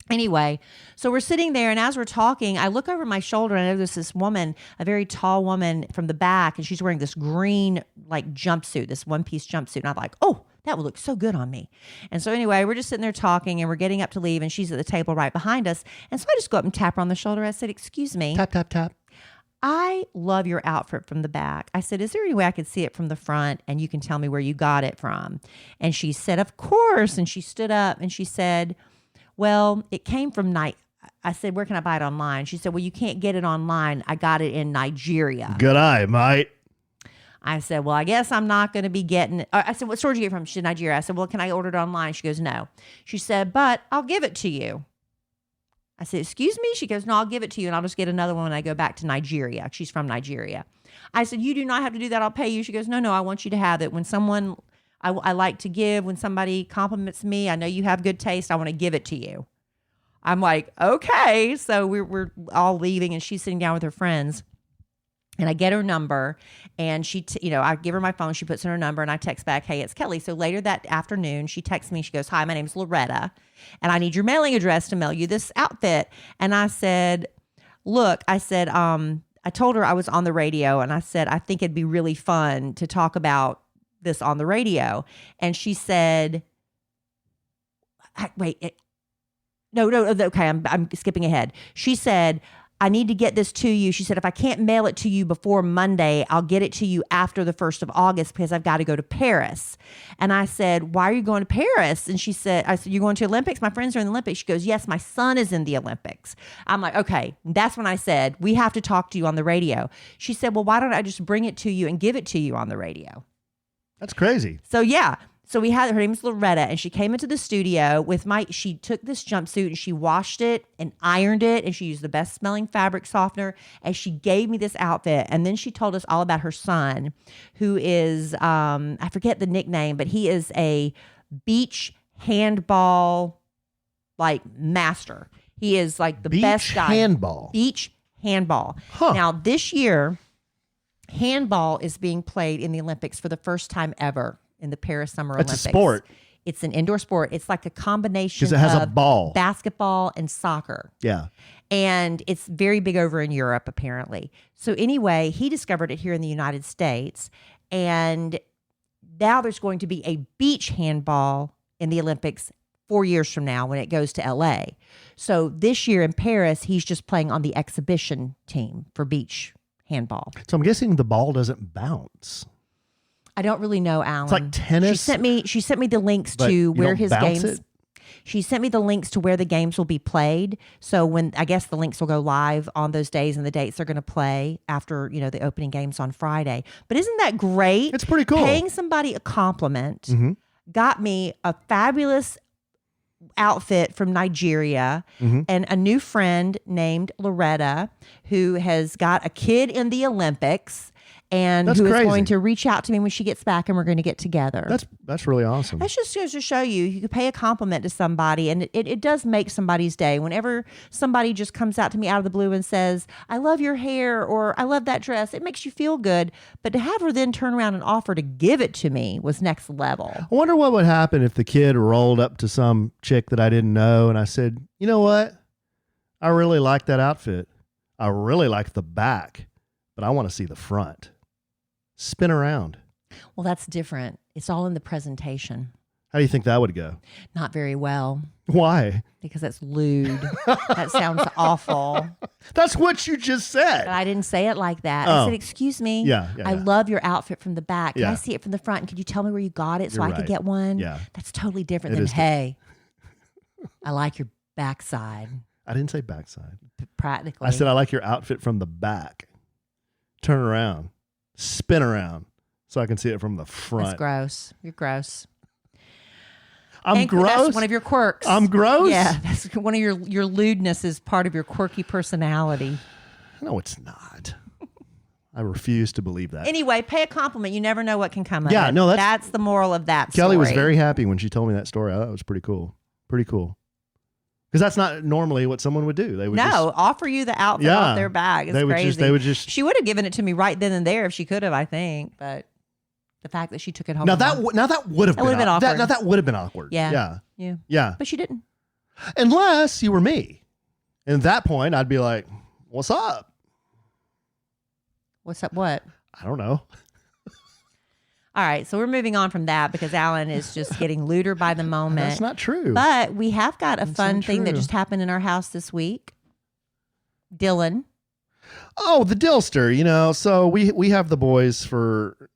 Anyway, so we're sitting there, and as we're talking, I look over my shoulder, and I know there's this woman, a very tall woman from the back, and she's wearing this green like jumpsuit, this one-piece jumpsuit. And I'm like, oh, that would look so good on me. And so anyway, we're just sitting there talking, and we're getting up to leave, and she's at the table right behind us. And so I just go up and tap her on the shoulder. I said, excuse me. Tap, tap, tap. I love your outfit from the back. I said, is there any way I could see it from the front and you can tell me where you got it from? And she said, of course. And she stood up and she said, well, it came from I said, where can I buy it online? She said, well, you can't get it online. I got it in Nigeria. Good eye, mate. I said, well, I guess I'm not going to be getting it. I said, what store did you get it from? She said, Nigeria. I said, well, can I order it online? She goes, no. She said, but I'll give it to you. I said, excuse me? She goes, no, I'll give it to you and I'll just get another one when I go back to Nigeria. She's from Nigeria. I said, you do not have to do that. I'll pay you. She goes, no, I want you to have it. When someone, I like to give, when somebody compliments me, I know you have good taste. I want to give it to you. I'm like, okay. So we're all leaving and she's sitting down with her friends. And I get her number and I give her my phone. She puts in her number and I text back, hey, it's Kelly. So later that afternoon, she texts me. She goes, hi, my name's Loretta and I need your mailing address to mail you this outfit. And I said, look, I told her I was on the radio and I said, I think it'd be really fun to talk about this on the radio. And she said, wait, no, okay, I'm skipping ahead. She said, I need to get this to you. She said, if I can't mail it to you before Monday, I'll get it to you after the 1st of August because I've got to go to Paris. And I said, why are you going to Paris? And I said, you're going to Olympics? My friends are in the Olympics. She goes, yes, my son is in the Olympics. I'm like, okay. That's when I said, we have to talk to you on the radio. She said, well, why don't I just bring it to you and give it to you on the radio? That's crazy. So yeah. So we had her name's Loretta, and she came into the studio with she took this jumpsuit and she washed it and ironed it, and she used the best smelling fabric softener, and she gave me this outfit. And then she told us all about her son, who is I forget the nickname, but he is a beach handball like master. He is like the best guy. Beach handball. Huh. Now this year, handball is being played in the Olympics for the first time ever. In the Paris Summer Olympics. It's a sport. It's an indoor sport. It's like a combination Because it has of a ball. basketball and soccer. Yeah. And it's very big over in Europe, apparently. So anyway, he discovered it here in the United States. And now there's going to be a beach handball in the Olympics 4 years from now when it goes to LA. So this year in Paris, he's just playing on the exhibition team for beach handball. So I'm guessing the ball doesn't bounce. I don't really know, Alan. It's like tennis. She sent me the links but to you where don't his bounce games. it? She sent me the links to where the games will be played. So when I guess the links will go live on those days and the dates they're going to play after, the opening games on Friday. But isn't that great? It's pretty cool. Paying somebody a compliment got me a fabulous outfit from Nigeria and a new friend named Loretta who has got a kid in the Olympics. And That's who is crazy. going to reach out to me when she gets back, and we're going to get together. That's really awesome. That's just goes to show you can pay a compliment to somebody, and it does make somebody's day. Whenever somebody just comes out to me out of the blue and says, "I love your hair," or "I love that dress," it makes you feel good. But to have her then turn around and offer to give it to me was next level. I wonder what would happen if the kid rolled up to some chick that I didn't know and I said, "You know what? I really like that outfit. I really like the back, but I want to see the front. Spin around." Well, that's different. It's all in the presentation. How do you think that would go? Not very well, Why? because that's lewd. That sounds awful. That's what you just said. But I didn't say it like that. Oh. I said, "Excuse me. Yeah, I love your outfit from the back. Can Yeah. I see it from the front? And could you tell me where you got it so You're I right. could get one?" Yeah. That's totally different It than, is "Hey, I like your backside." I didn't say backside. Practically. I said I like your outfit from the back. Turn around. Spin around so I can see it from the front. That's gross. You're gross. I'm And gross. That's one of your quirks. I'm gross? Yeah, that's one of your lewdness is part of your quirky personality. No, it's not. I refuse to believe that. Anyway, pay a compliment. You never know what can come of Yeah, it. no, that's- that's the moral of that Kelly was story. very happy when she told me that story. I thought it was pretty cool. Pretty cool. Because that's not normally what someone would do. They would offer you the outfit off their bag. It's they would crazy. they would just. She would have given it to me right then and there if she could have, I think. But the fact that she took it home. Now that would have been would've been awkward. That would have been awkward. Yeah. Yeah. But she didn't. Unless you were me, and at that point I'd be like, "What's up?" What's up? What? I don't know. All right. So we're moving on from that because Alan is just getting lewder by the moment. That's not true. But we have got a fun not thing that true. just happened in our house this week. Dylan. Oh, the Dillster. So we have the boys for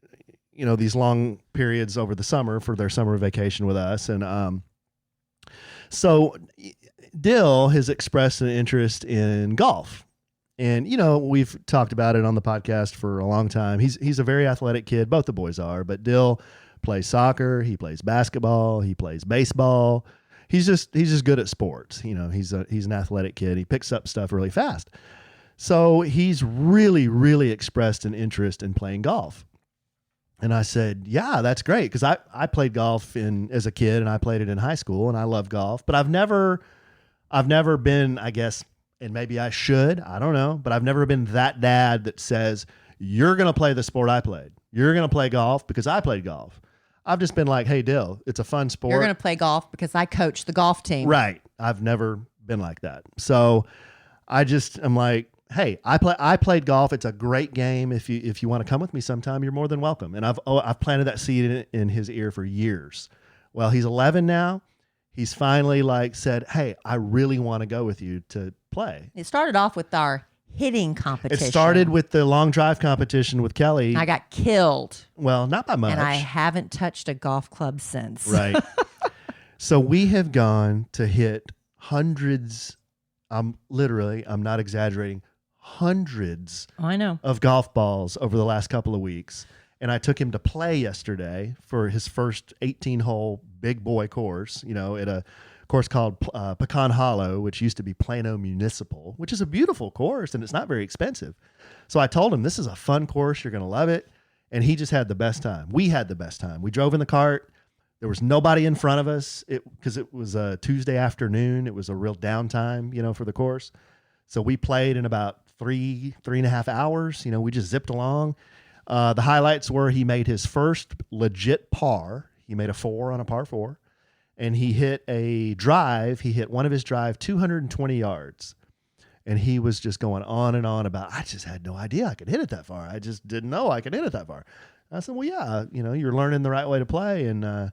these long periods over the summer for their summer vacation with us, and so Dill has expressed an interest in golf. And, we've talked about it on the podcast for a long time. He's a very athletic kid. Both the boys are. But Dill plays soccer. He plays basketball. He plays baseball. He's just good at sports. He's an athletic kid. He picks up stuff really fast. So he's really, really expressed an interest in playing golf. And I said, yeah, that's great. Because I played golf as a kid, and I played it in high school, and I love golf. But I've never been, I guess, and maybe I should, I don't know, but I've never been that dad that says, "You're going to play the sport I played. You're going to play golf because I played golf." I've just been like, "Hey, Dill, it's a fun sport." You're going to play golf because I coach the golf team. Right. I've never been like that. So I'm like, "Hey, I played golf. It's a great game. If you want to come with me sometime, you're more than welcome." And I've planted that seed in his ear for years. Well, he's 11 now. He's finally said, "Hey, I really want to go with you to play." It started off with our hitting competition. It started with the long drive competition with Kelly. I got killed. Well, not by much. And I haven't touched a golf club since. Right. So we have gone to hit hundreds. I'm not exaggerating, hundreds I know. of golf balls over the last couple of weeks. and I took him to play yesterday for his first 18-hole big boy course, at a course called Pecan Hollow, which used to be Plano Municipal, which is a beautiful course, and it's not very expensive. So I told him, this is a fun course. You're going to love it. And he just had the best time. We had the best time. We drove in the cart. There was nobody in front of us because it was a Tuesday afternoon. It was a real downtime, for the course. So we played in about three and a half hours. We just zipped along. The highlights were he made his first legit par. He made a 4 on a par 4, and he hit a drive. He hit one of his drive 220 yards, and he was just going on and on about, I just had no idea I could hit it that far. I just didn't know I could hit it that far. I said, well, yeah, you're learning the right way to play, and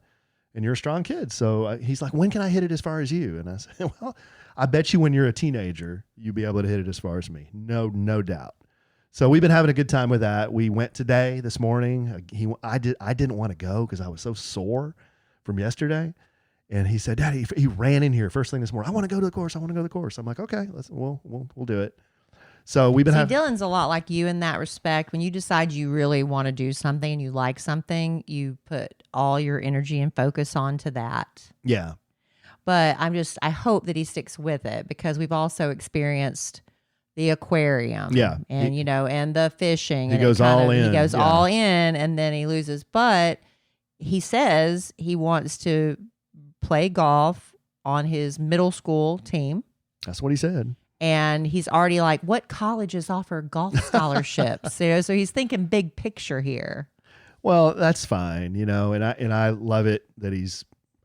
you're a strong kid. So he's like, when can I hit it as far as you? And I said, well, I bet you when you're a teenager, you'll be able to hit it as far as me. No doubt. So we've been having a good time with that. We went this morning. I didn't want to go because I was so sore from yesterday. And he said, Daddy, he ran in here first thing this morning. I want to go to the course. I'm like, okay, we'll do it. So we've been Dylan's a lot like you in that respect. When you decide you really want to do something and you like something, you put all your energy and focus onto that. Yeah. But I hope that he sticks with it, because we've also experienced the aquarium. Yeah. And, and the fishing. He goes all in. He goes all in, and then he loses. But he says he wants to play golf on his middle school team. That's what he said. And he's already like, what colleges offer golf scholarships? So he's thinking big picture here. Well, that's fine, and I love it that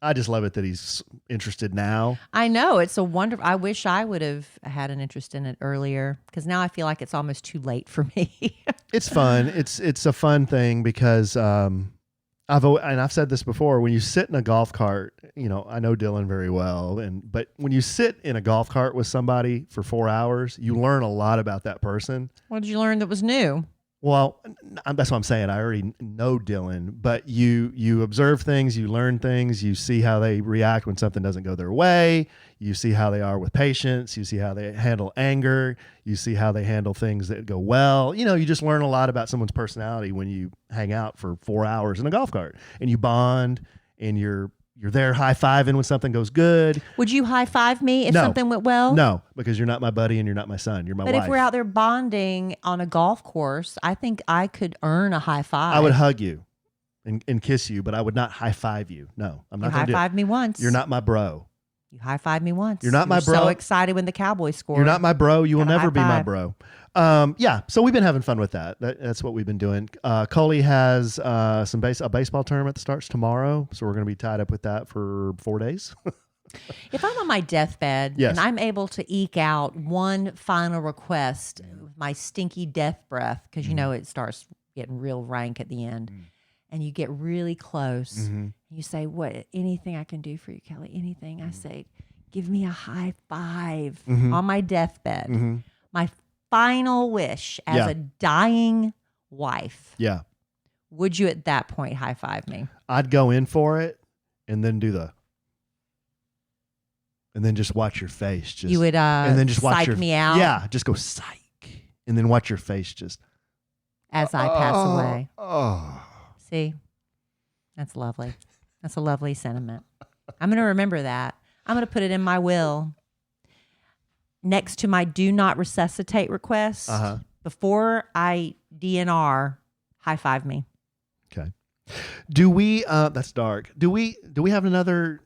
I just love it that he's interested now. I know, it's a wonderful. I wish I would have had an interest in it earlier, because now I feel like it's almost too late for me. It's fun. It's a fun thing because I've said this before. When you sit in a golf cart, I know Dylan very well, but when you sit in a golf cart with somebody for 4 hours, you learn a lot about that person. What did you learn that was new? Well, that's what I'm saying. I already know Dylan, but you observe things, you learn things, you see how they react when something doesn't go their way, you see how they are with patience, you see how they handle anger, you see how they handle things that go well. You just learn a lot about someone's personality when you hang out for 4 hours in a golf cart, and you bond, and you're there high-fiving when something goes good. Would you high-five me if something went well? No, because you're not my buddy and you're not my son. You're my wife. But if we're out there bonding on a golf course, I think I could earn a high-five. I would hug you and kiss you, but I would not high-five you. No, I'm not going to do it. You high-fived me once. You're not my bro. You high-fived me once. You're not my bro. So excited when the Cowboys scored. You're not my bro. You will never be my high-five. bro. Yeah, so we've been having fun with that. That's what we've been doing. Coley has a baseball tournament that starts tomorrow, so we're going to be tied up with that for 4 days. If I'm on my deathbed Yes. and I'm able to eke out one final request with my stinky death breath, because it starts getting real rank at the end, and you get really close, you say, "What? Anything I can do for you, Kelly? Anything?" I say, "Give me a high five on my deathbed." My final wish as a dying wife. Yeah. Would you at that point high five me? I'd go in for it and then and then just watch your face. You would and then just watch psych me out? Yeah, just go psych. And then watch your face just. As I pass away. Oh. See? That's lovely. That's a lovely sentiment. I'm going to remember that. I'm going to put it in my will. Next to my do not resuscitate request, before I DNR, high five me. Okay. Do we? That's dark. Do we have another?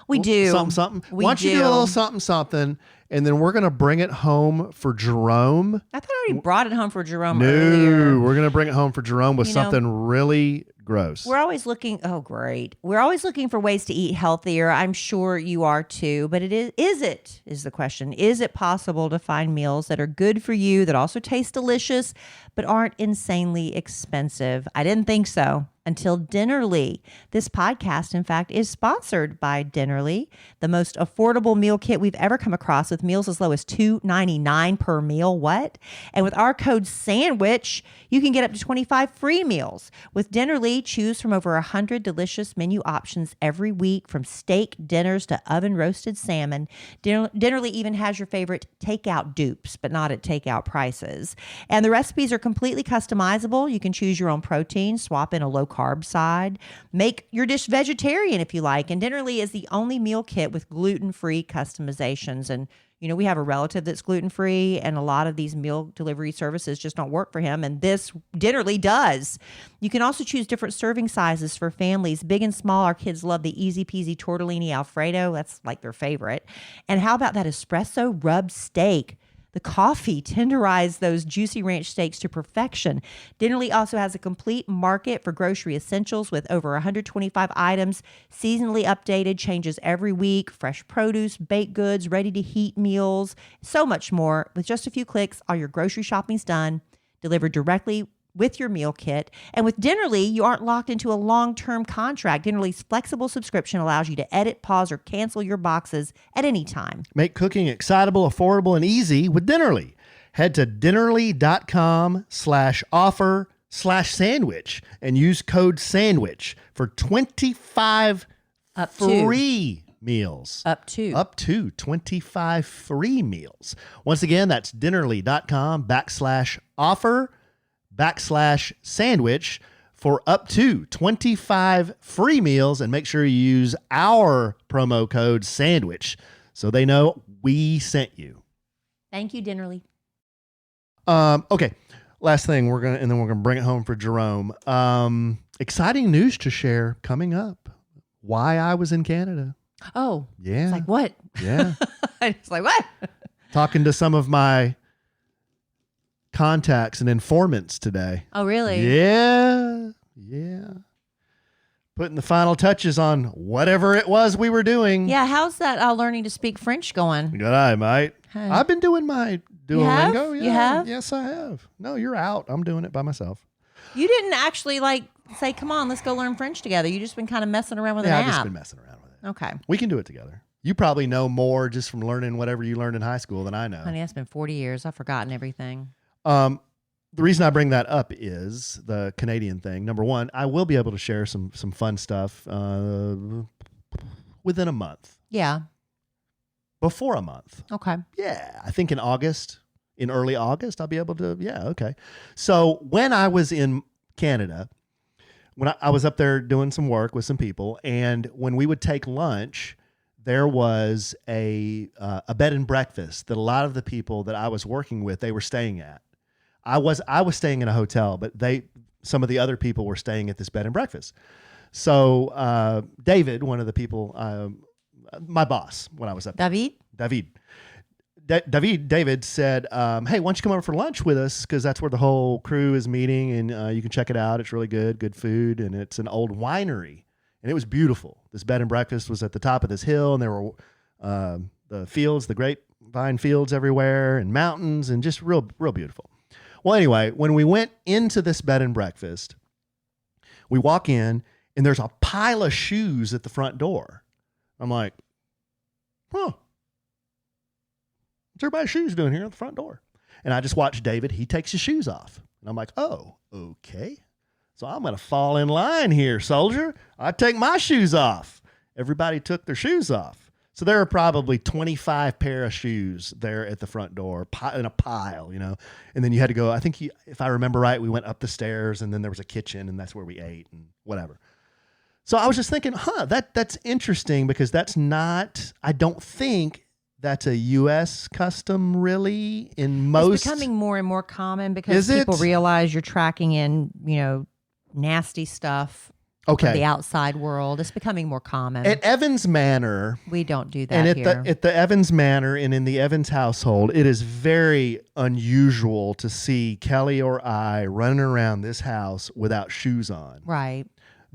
We do something. Why don't you do a little something, and then we're gonna bring it home for Jerome. I thought I already brought it home for Jerome No, earlier. we're gonna bring it home for Jerome with something really gross. We're always looking. Oh, great! We're always looking for ways to eat healthier. I'm sure you are too. But is the question? Is it possible to find meals that are good for you, that also taste delicious, but aren't insanely expensive? I didn't think so until Dinnerly. This podcast, in fact, is sponsored by Dinnerly, the most affordable meal kit we've ever come across, with meals as low as $2.99 per meal. What? And with our code SANDWICH, you can get up to 25 free meals. With Dinnerly, choose from over 100 delicious menu options every week, from steak dinners to oven-roasted salmon. Dinnerly even has your favorite takeout dupes, but not at takeout prices. And the recipes are completely customizable. You can choose your own protein, swap in a low-carb side, make your dish vegetarian if you like. And Dinnerly is the only meal kit with gluten-free customizations. And we have a relative that's gluten-free, and a lot of these meal delivery services just don't work for him, and this Dinnerly does. You can also choose different serving sizes for families, big and small. Our kids love the easy-peasy tortellini Alfredo. That's like their favorite. And how about that espresso rubbed steak? The coffee tenderized those juicy ranch steaks to perfection. Dinnerly also has a complete market for grocery essentials with over 125 items, seasonally updated, changes every week, fresh produce, baked goods, ready-to-heat meals, so much more. With just a few clicks, all your grocery shopping's done, delivered directly with your meal kit. And with Dinnerly, you aren't locked into a long-term contract. Dinnerly's flexible subscription allows you to edit, pause, or cancel your boxes at any time. Make cooking excitable, affordable, and easy with Dinnerly. Head to dinnerly.com/offer/sandwich and use code SANDWICH for 25 free meals. Up to 25 free meals. Once again, that's dinnerly.com/offer/sandwich for up to 25 free meals, and make sure you use our promo code SANDWICH so they know we sent you. Thank you, Dinnerly. Okay. Last thing, we're gonna bring it home for Jerome. Exciting news to share coming up. Why I was in Canada. Oh, Yeah. It's like, what? Yeah. It's like, what? Talking to some of my contacts and informants today. Oh, really? Yeah. Putting the final touches on whatever it was we were doing. Yeah, how's that learning to speak French going? Good eye, mate. Hey. I've been doing my Duolingo. You have? Yes, I have. No, you're out. I'm doing it by myself. You didn't actually say, come on, let's go learn French together. You just been kind of messing around with an Yeah, app. I've just been messing around with it. Okay. We can do it together. You probably know more just from learning whatever you learned in high school than I know. Honey, that's been 40 years. I've forgotten everything. The reason I bring that up is the Canadian thing. Number one, I will be able to share some fun stuff within a month. Yeah. Before a month. Okay. Yeah. I think in early August, I'll be able to. Yeah. Okay. So when I was in Canada, when I was up there doing some work with some people, and when we would take lunch, there was a bed and breakfast that a lot of the people that I was working with, they were staying at. I was staying in a hotel, but some of the other people were staying at this bed and breakfast. So David, one of the people, my boss when I was up there, David said, hey, why don't you come over for lunch with us? Because that's where the whole crew is meeting, and you can check it out. It's really good food, and it's an old winery, and it was beautiful. This bed and breakfast was at the top of this hill, and there were the fields, the grapevine fields everywhere, and mountains, and just real beautiful. Well, anyway, when we went into this bed and breakfast, we walk in, and there's a pile of shoes at the front door. I'm like, what's everybody's shoes doing here at the front door? And I just watched David. He takes his shoes off. And I'm like, oh, okay. So I'm going to fall in line here, soldier. I take my shoes off. Everybody took their shoes off. So there are probably 25 pair of shoes there at the front door in a pile, And then you had to go, I think, if I remember right, we went up the stairs, and then there was a kitchen, and that's where we ate and whatever. So I was just thinking, that's interesting, because I don't think that's a U.S. custom really in most. It's becoming more and more common because people realize you're tracking in, nasty stuff. Okay. The outside world. It's becoming more common. At Evans Manor. We don't do that and here. At the Evans Manor and in the Evans household, it is very unusual to see Kelly or I running around this house without shoes on. Right.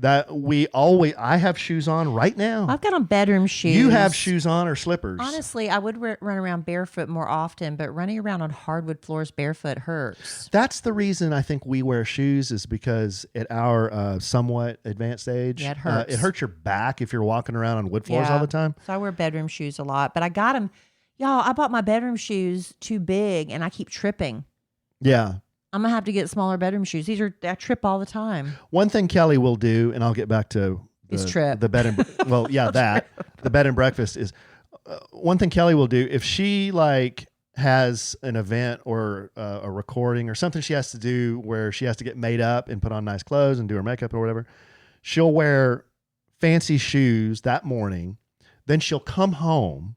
I have shoes on right now. I've got on bedroom shoes. You have shoes on or slippers? Honestly, I would run around barefoot more often, but running around on hardwood floors barefoot hurts. That's the reason I think we wear shoes, is because at our somewhat advanced age, Yeah, it hurts. It hurts your back if you're walking around on wood floors all the time. So I wear bedroom shoes a lot, but I got them. Y'all, I bought my bedroom shoes too big, and I keep tripping. Yeah. I'm going to have to get smaller bedroom shoes. I trip all the time. One thing Kelly will do, and I'll get back to the bed and well, yeah, the bed and breakfast is one thing Kelly will do if she like has an event or a recording or something she has to do where she has to get made up and put on nice clothes and do her makeup or whatever. She'll wear fancy shoes that morning. Then she'll come home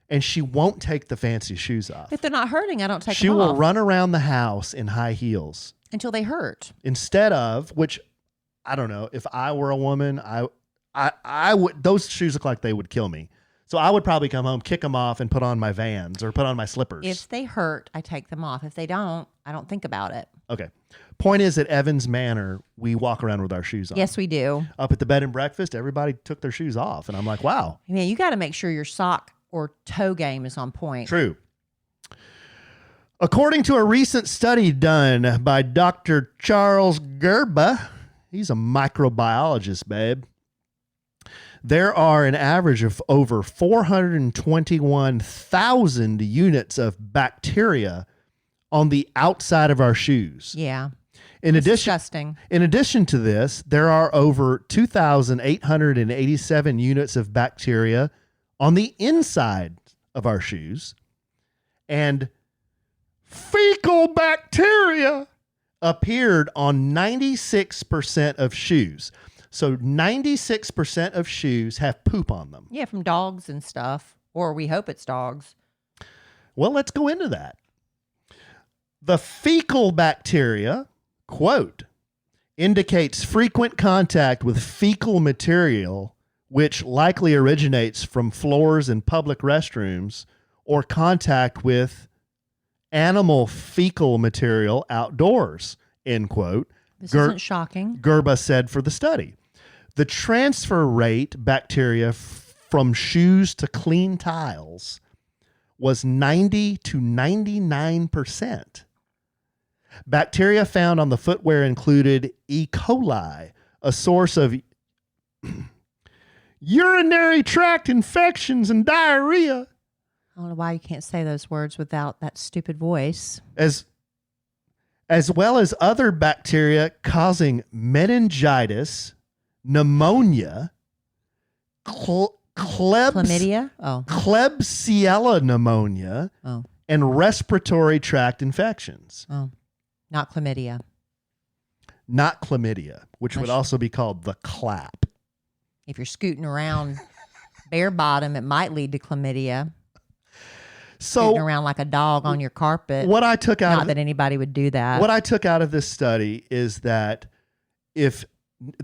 and she won't take the fancy shoes off. If they're not hurting, I don't take She them will off. run around the house in high heels. Until they hurt. Instead of, which I don't know, if I were a woman, I would, those shoes look like they would kill me. So I would probably come home, kick them off, and put on my Vans or put on my slippers. If they hurt, I take them off. If they don't, I don't think about it. Okay. Point is, at Evans Manor, we walk around with our shoes on. Yes, we do. Up at the bed and breakfast, everybody took their shoes off. And I'm like, wow. Man, you got to make sure your sock or toe game is on point. True. According to a recent study done by Dr. Charles Gerba, he's a microbiologist, babe. There are an average of over 421,000 units of bacteria on the outside of our shoes. Yeah. Disgusting. In addition to this, there are over 2,887 units of bacteria on the inside of our shoes. And fecal bacteria appeared on 96% of shoes. So 96% of shoes have poop on them. Yeah, from dogs and stuff. Or we hope it's dogs. Well, let's go into that. The fecal bacteria, quote, indicates frequent contact with fecal material, which likely originates from floors in public restrooms or contact with animal fecal material outdoors, end quote. This isn't shocking. Gerba said for the study. The transfer rate bacteria from shoes to clean tiles was 90 to 99%. Bacteria found on the footwear included E. coli, a source of urinary tract infections and diarrhea. I don't know why you can't say those words without that stupid voice. As well as other bacteria causing meningitis, pneumonia, chlamydia, Klebsiella pneumonia, and respiratory tract infections. Oh, not chlamydia. Not chlamydia, which would also be called the clap. If you're scooting around bare bottom, it might lead to chlamydia. So scooting around like a dog on your carpet. What I took out not that anybody would do that. What I took out of this study is that if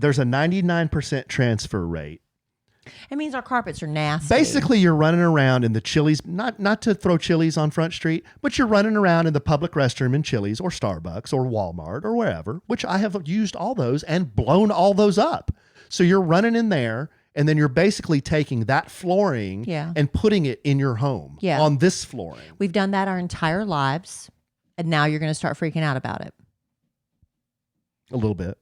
there's a 99% transfer rate, it means our carpets are nasty. Basically, you're running around in the Chili's, not to throw Chili's on Front Street, but you're running around in the public restroom in Chili's or Starbucks or Walmart or wherever, which I have used all those and blown all those up. So you're running in there, and then you're basically taking that flooring and putting it in your home on this flooring. We've done that our entire lives, and now you're going to start freaking out about it. A little bit.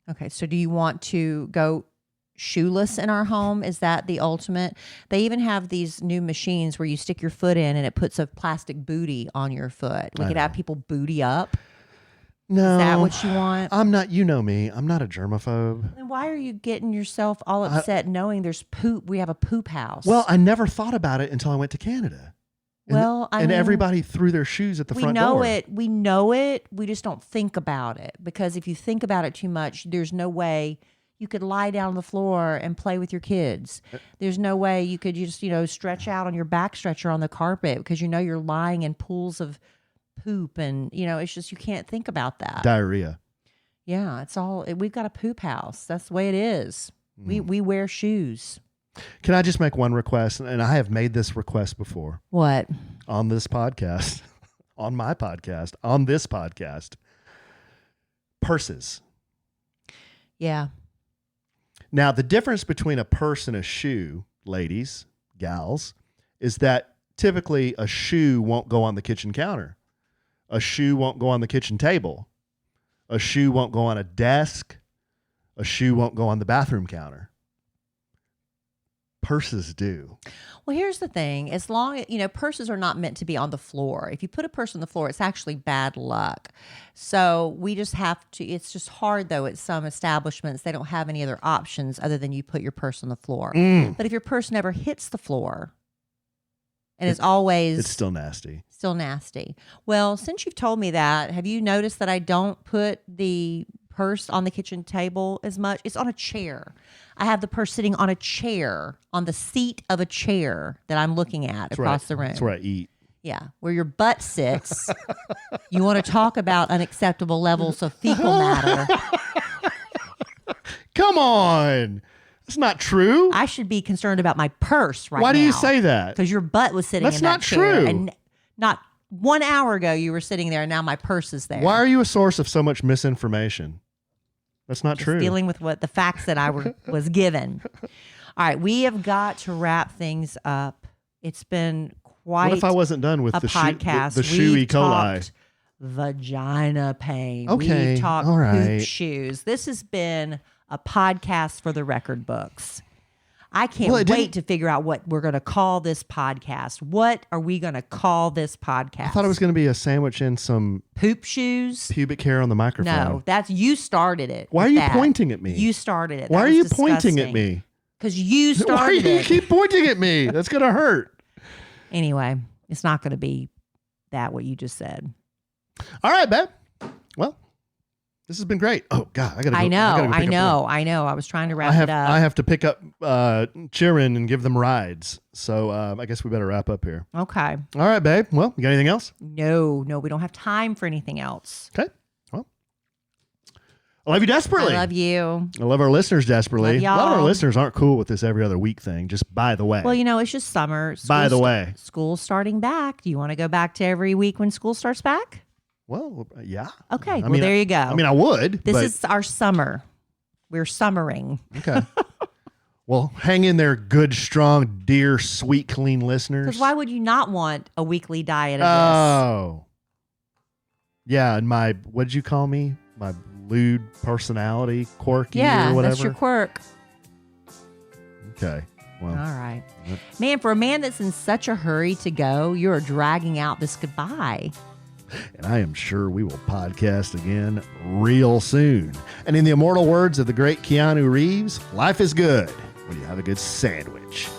Okay, so do you want to go shoeless in our home? Is that the ultimate? They even have these new machines where you stick your foot in and it puts a plastic booty on your foot. We could have people booty up. No. Is that what you want? I'm not, you know me, I'm not a germaphobe. Then why are you getting yourself all upset knowing there's poop? We have a poop house. Well, I never thought about it until I went to Canada. And everybody threw their shoes at the front door. We know it. We just don't think about it. Because if you think about it too much, there's no way you could lie down on the floor and play with your kids. There's no way you could just, stretch out on your back stretcher on the carpet because you're lying in pools of poop and, it's just you can't think about that. Diarrhea. Yeah, it's all, we've got a poop house. That's the way it is. We wear shoes. Can I just make one request? And I have made this request before. What? On this podcast. On my podcast. On this podcast. Purses. Yeah. Now, the difference between a purse and a shoe, ladies, gals, is that typically a shoe won't go on the kitchen counter. A shoe won't go on the kitchen table. A shoe won't go on a desk. A shoe won't go on the bathroom counter. Purses do. Well, here's the thing. As long, purses are not meant to be on the floor. If you put a purse on the floor, it's actually bad luck. So we just have to, it's just hard though at some establishments. They don't have any other options other than you put your purse on the floor. But if your purse never hits the floor and it's always... It's still nasty. Still nasty. Well, since you've told me that, have you noticed that I don't put the purse on the kitchen table as much? It's on a chair. I have the purse sitting on a chair, on the seat of a chair that I'm looking at across the room. That's where I eat. Yeah, where your butt sits. You want to talk about unacceptable levels of fecal matter. Come on. That's not true. I should be concerned about my purse right now. Why do you say that? Because your butt was sitting That's in that not chair. true. And not 1 hour ago you were sitting there and now my purse is there. Why are you a source of so much misinformation? That's not true. Dealing with what the facts that I was given. All right, we have got to wrap things up. It's been quite What if I wasn't done with a the podcast. the shoe E. We've coli? talked vagina pain. Okay, We've talked all right. poop shoes. This has been a podcast for the record books. I can't Well, wait to figure out what we're going to call this podcast. What are we going to call this podcast? I thought it was going to be a sandwich and some poop shoes. pubic hair on the microphone. No, that's you started it. Why are with you that. pointing at me? You started it. Why That are you was pointing at disgusting. me? Because you Why started do you it. keep pointing at me? That's going to hurt. Anyway, it's not going to be that what you just said. All right, babe. Well, this has been great. Oh God, I got to. I know. I was trying to wrap it up. I have to pick up children and give them rides. So I guess we better wrap up here. Okay. All right, babe. Well, you got anything else? No, we don't have time for anything else. Okay. Well, I love you desperately. I love you. I love our listeners desperately. Love A lot of our y'all. listeners aren't cool with this every other week thing. Just by the way. Well, it's just summer. By the way. School's starting back. Do you want to go back to every week when school starts back? Well, yeah. Okay. There you go. I would. This but, is our summer. We're summering. Okay. Well, hang in there, good, strong, dear, sweet, clean listeners. Because why would you not want a weekly diet of Oh. Yeah, and what did you call me? My lewd personality, quirky this? Yeah, or whatever? that's your quirk. Okay. Well, All right. Man, for a man that's in such a hurry to go, you're dragging out this goodbye. and I am sure we will podcast again real soon. And in the immortal words of the great Keanu Reeves, life is good when you have a good sandwich.